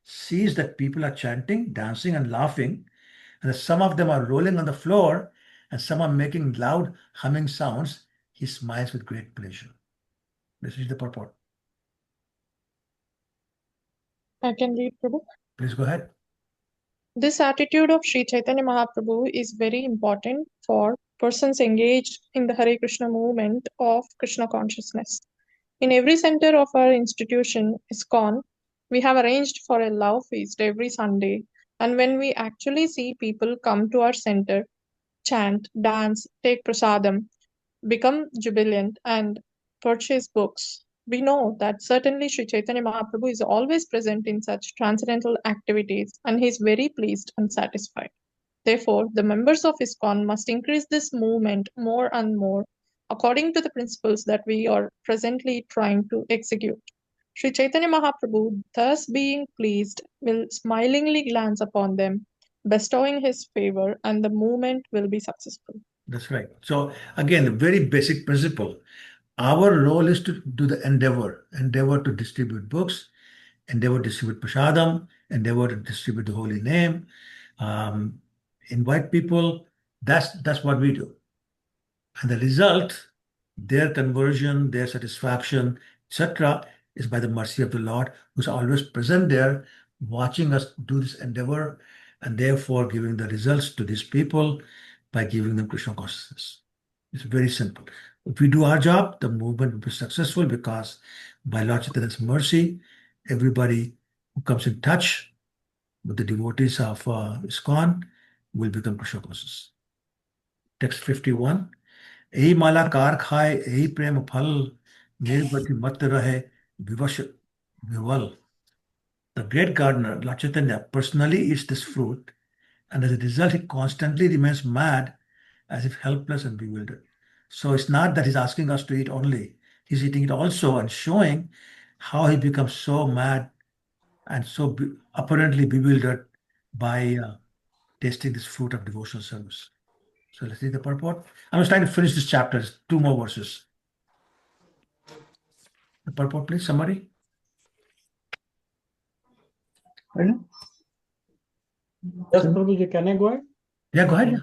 Speaker 1: sees that people are chanting, dancing, and laughing, and that some of them are rolling on the floor and some are making loud humming sounds, he smiles with great pleasure. This is the purport.
Speaker 16: I can read, Prabhu.
Speaker 1: Please go ahead.
Speaker 16: This attitude of Sri Chaitanya Mahaprabhu is very important for persons engaged in the Hare Krishna movement of Krishna Consciousness. In every center of our institution, ISKCON, we have arranged for a love feast every Sunday. And when we actually see people come to our center, chant, dance, take prasadam, become jubilant, and purchase books, we know that certainly Sri Chaitanya Mahaprabhu is always present in such transcendental activities and he is very pleased and satisfied. Therefore, the members of ISKCON must increase this movement more and more according to the principles that we are presently trying to execute. Sri Chaitanya Mahaprabhu, thus being pleased, will smilingly glance upon them, bestowing his favor, and the movement will be successful.
Speaker 1: That's right. So again, the very basic principle. Our role is to do the endeavor to distribute books, endeavor to distribute prasadam, endeavor to distribute the holy name, invite people. That's what we do. And the result, their conversion, their satisfaction, etc., is by the mercy of the Lord, who's always present there, watching us do this endeavor, and therefore giving the results to these people by giving them Krishna consciousness. It's very simple. If we do our job, the movement will be successful because by Lord Chaitanya's mercy, everybody who comes in touch with the devotees of ISKCON will become Krishna conscious. Text 51. यही माला car खाए यही प्रेम फल मेरे प्रति मत रहे विवश विवल. The great gardener, Lord Chaitanya, personally eats this fruit, and as a result, he constantly remains mad, as if helpless and bewildered. So it's not that he's asking us to eat only, he's eating it also and showing how he becomes so mad and so apparently bewildered by tasting this fruit of devotional service. So let's read the purport. I was trying to finish this chapter, two more verses. The purport, please, somebody.
Speaker 17: Pardon?
Speaker 3: Yes, Prabhuji, can I go ahead?
Speaker 1: Yeah, go ahead.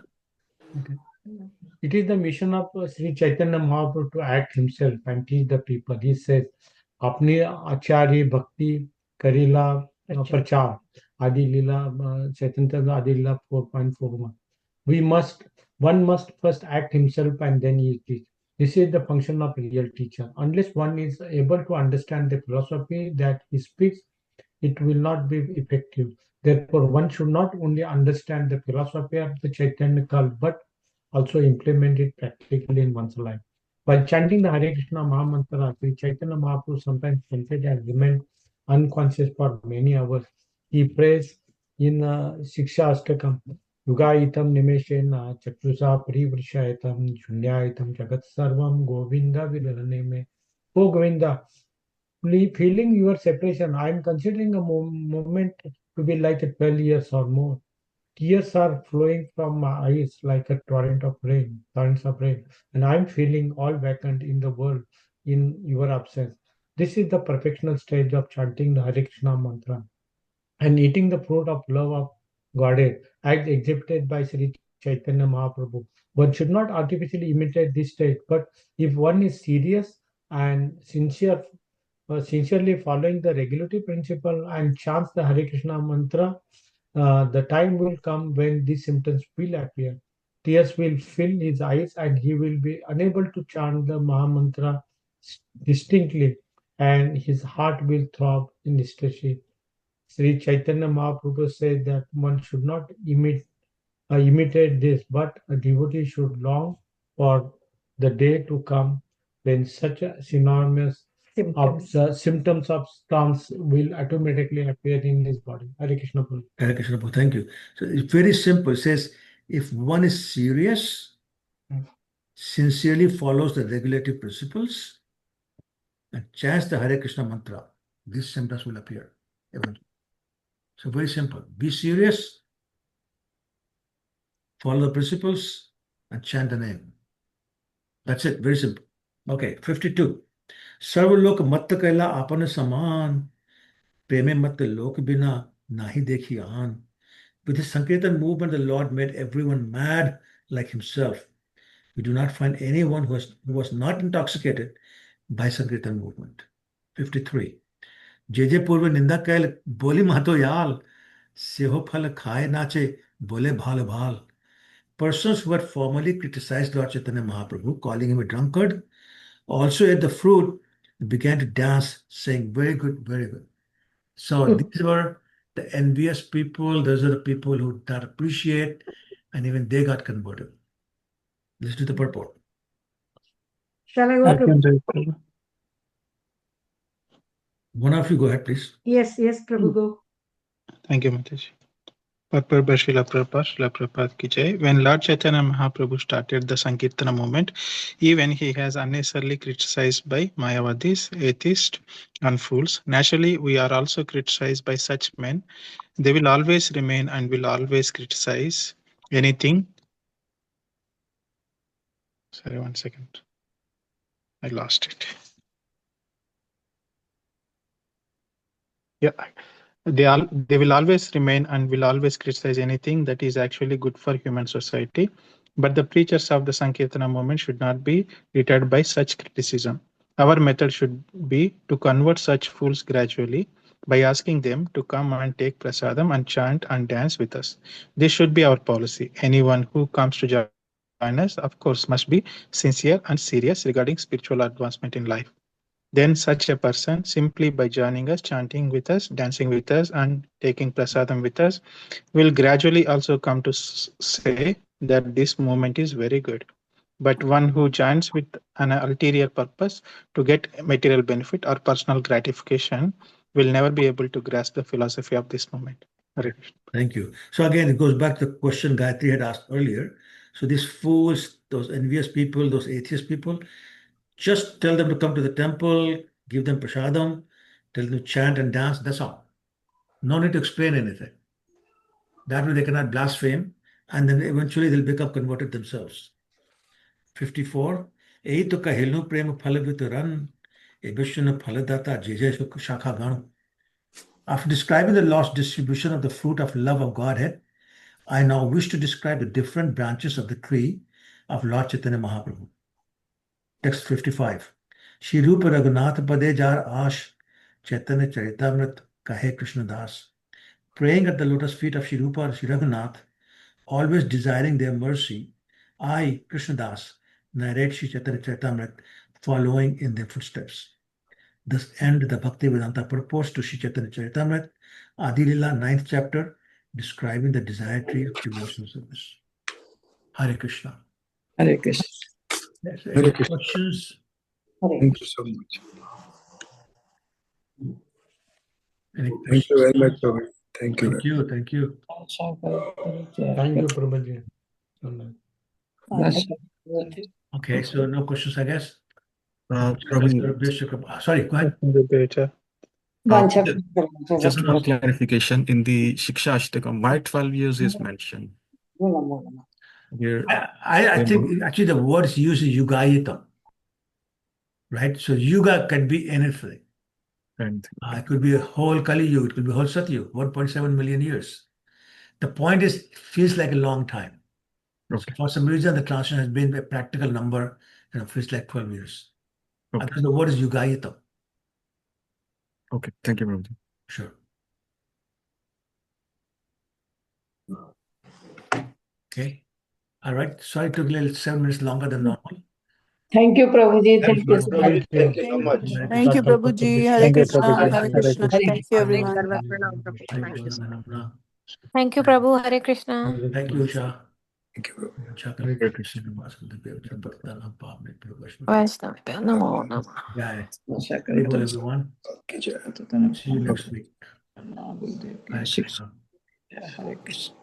Speaker 3: Okay. It is the mission of Sri Chaitanya Mahaprabhu to act himself and teach the people. He says, अपनी आचार्य भक्ति करीला प्रचार आदि लीला चैतन्य आदि लीला 4.41. One must first act himself and then he teach. This is the function of real teacher. Unless one is able to understand the philosophy that he speaks, it will not be effective. Therefore, one should not only understand the philosophy of the Chaitanya cult, but also implement it practically in one's life. While chanting the Hare Krishna Mahamantra, Sri Chaitanya Mahaprabhu sometimes fainted and remained unconscious for many hours. He prays in Shiksha Astakam, Yugaitam Nimeshena Chakrusa Parivrishayatam Shunyaitam Jagat Sarvam Govinda Vidaraneme. Oh Govinda, feeling your separation, I am considering a moment to be like 12 years or more. Tears are flowing from my eyes like a torrents of rain, and I am feeling all vacant in the world in your absence. This is the perfectional stage of chanting the Hare Krishna mantra and eating the fruit of love of Godhead, as exhibited by Sri Chaitanya Mahaprabhu. One should not artificially imitate this state, but if one is serious and sincerely following the regulatory principle and chants the Hare Krishna mantra, the time will come when these symptoms will appear. Tears will fill his eyes and he will be unable to chant the Maha Mantra distinctly, and his heart will throb in ecstasy. Sri Chaitanya Mahaprabhu said that one should not imitate this, but a devotee should long for the day to come when such a synonymous symptoms of storms will automatically appear in his body. Hare Krishna Prabhu.
Speaker 1: Hare Krishna, Prabhu, thank you. So it's very simple. It says, if one is serious, sincerely follows the regulative principles, and chants the Hare Krishna mantra, these symptoms will appear. So very simple. Be serious, follow the principles, and chant the name. That's it. Very simple. Okay, 52. सर्वलोक मत कैला आपन समान प्रेमे मत लोक बिना नाहि देखी आन. With his Sankirtan movement, the Lord made everyone mad like himself. We do not find anyone who was not intoxicated by Sankirtan movement. 53. जे जे पूर्व निंदा कैल बोली महतो याल सेहो फल खाए नाचे बोले भाल भाल. Persons who had formerly criticized Lord Chaitanya Mahaprabhu, calling him a drunkard, also ate the fruit and began to dance, saying, very good, very good. So these were the envious people. Those are the people who did not appreciate, and even they got converted. Listen to the purport.
Speaker 5: Shall I go?
Speaker 13: I can read, Prabhu.
Speaker 1: One of you go ahead, please.
Speaker 5: Yes, Prabhu, go.
Speaker 13: Thank you, Mataji. Purport by Srila Prabhupada ki jai. When Lord Chaitanya Mahaprabhu started the Sankirtana movement, even he has unnecessarily criticized by Mayavadis, atheists, and fools. Naturally, we are also criticized by such men. They will always remain and will always criticize anything. Sorry, 1 second. I lost it. Yeah. They will always remain and will always criticize anything that is actually good for human society. But the preachers of the Sankirtana movement should not be deterred by such criticism. Our method should be to convert such fools gradually by asking them to come and take prasadam and chant and dance with us. This should be our policy. Anyone who comes to join us, of course, must be sincere and serious regarding spiritual advancement in life. Then such a person, simply by joining us, chanting with us, dancing with us, and taking prasadam with us, will gradually also come to say that this movement is very good. But one who joins with an ulterior purpose to get material benefit or personal gratification will never be able to grasp the philosophy of this movement.
Speaker 1: Thank you. So again, it goes back to the question Gayatri had asked earlier. So these fools, those envious people, those atheist people, just tell them to come to the temple, give them prasadam, tell them to chant and dance. That's all. No need to explain anything. That way they cannot blaspheme, and then eventually they'll become converted themselves. 54. Ei to kahilnu prem phalavit ran, e vishnu phaladata jeje shakha ganu. After describing the lost distribution of the fruit of love of Godhead, I now wish to describe the different branches of the tree of Lord Chaitanya Mahaprabhu. Text 55. Shri Rupa Raghunath Pade Jar Ash Chaitanya Charitamrita Kahe Krishna Das. Praying at the lotus feet of Shri Rupa and Shri Raghunath, always desiring their mercy, I, Krishna Das, narrate Shri Chaitanya Charitamrita, following in their footsteps. Thus end the Bhakti Vedanta purport to Shri Chaitanya Charitamrita, Adi Lila, 9th chapter, describing the desire tree of devotional service. Hare Krishna.
Speaker 17: Hare Krishna.
Speaker 1: Yes,
Speaker 6: Hare
Speaker 1: any
Speaker 6: Krishna.
Speaker 1: questions?
Speaker 6: Thank you so much.
Speaker 1: Any
Speaker 6: Thank
Speaker 1: questions?
Speaker 6: you very much, Prabhu. Thank you.
Speaker 1: Thank you. Thank you.
Speaker 3: Thank you, Prabhuji.
Speaker 1: Okay, so no questions, I guess.
Speaker 14: Prabhu,
Speaker 1: Sorry, go ahead.
Speaker 14: Just one clarification. In the Shiksha Ashtakam, why 12 years is mentioned? Here,
Speaker 1: I think actually the word is used is yugayitam, right? So yuga can be anything. It could be a whole Kali Yuga, it could be whole Satyuga, 1.7 million years. The point is, it feels like a long time. So for some reason, the translation has been a practical number, and it feels like 12 years. Because the word is yugayitam.
Speaker 14: Okay, thank you, Prabhuji.
Speaker 1: Sure. Okay. All right. Sorry, it took a little 7 minutes longer than normal.
Speaker 4: Thank you, Prabhuji. Thank you so much.
Speaker 6: Thank you so much.
Speaker 7: Thank you, Prabhuji. Hare Krishna. Hare Krishna. Thank you, everyone.
Speaker 8: Thank you, Prabhu. Hare Krishna.
Speaker 1: Thank you, Usha.
Speaker 6: Thank you.
Speaker 8: Vaishnava Namo Namah.
Speaker 1: Yeah. Everyone. See you next week. Hare Krishna.
Speaker 17: Hare Krishna.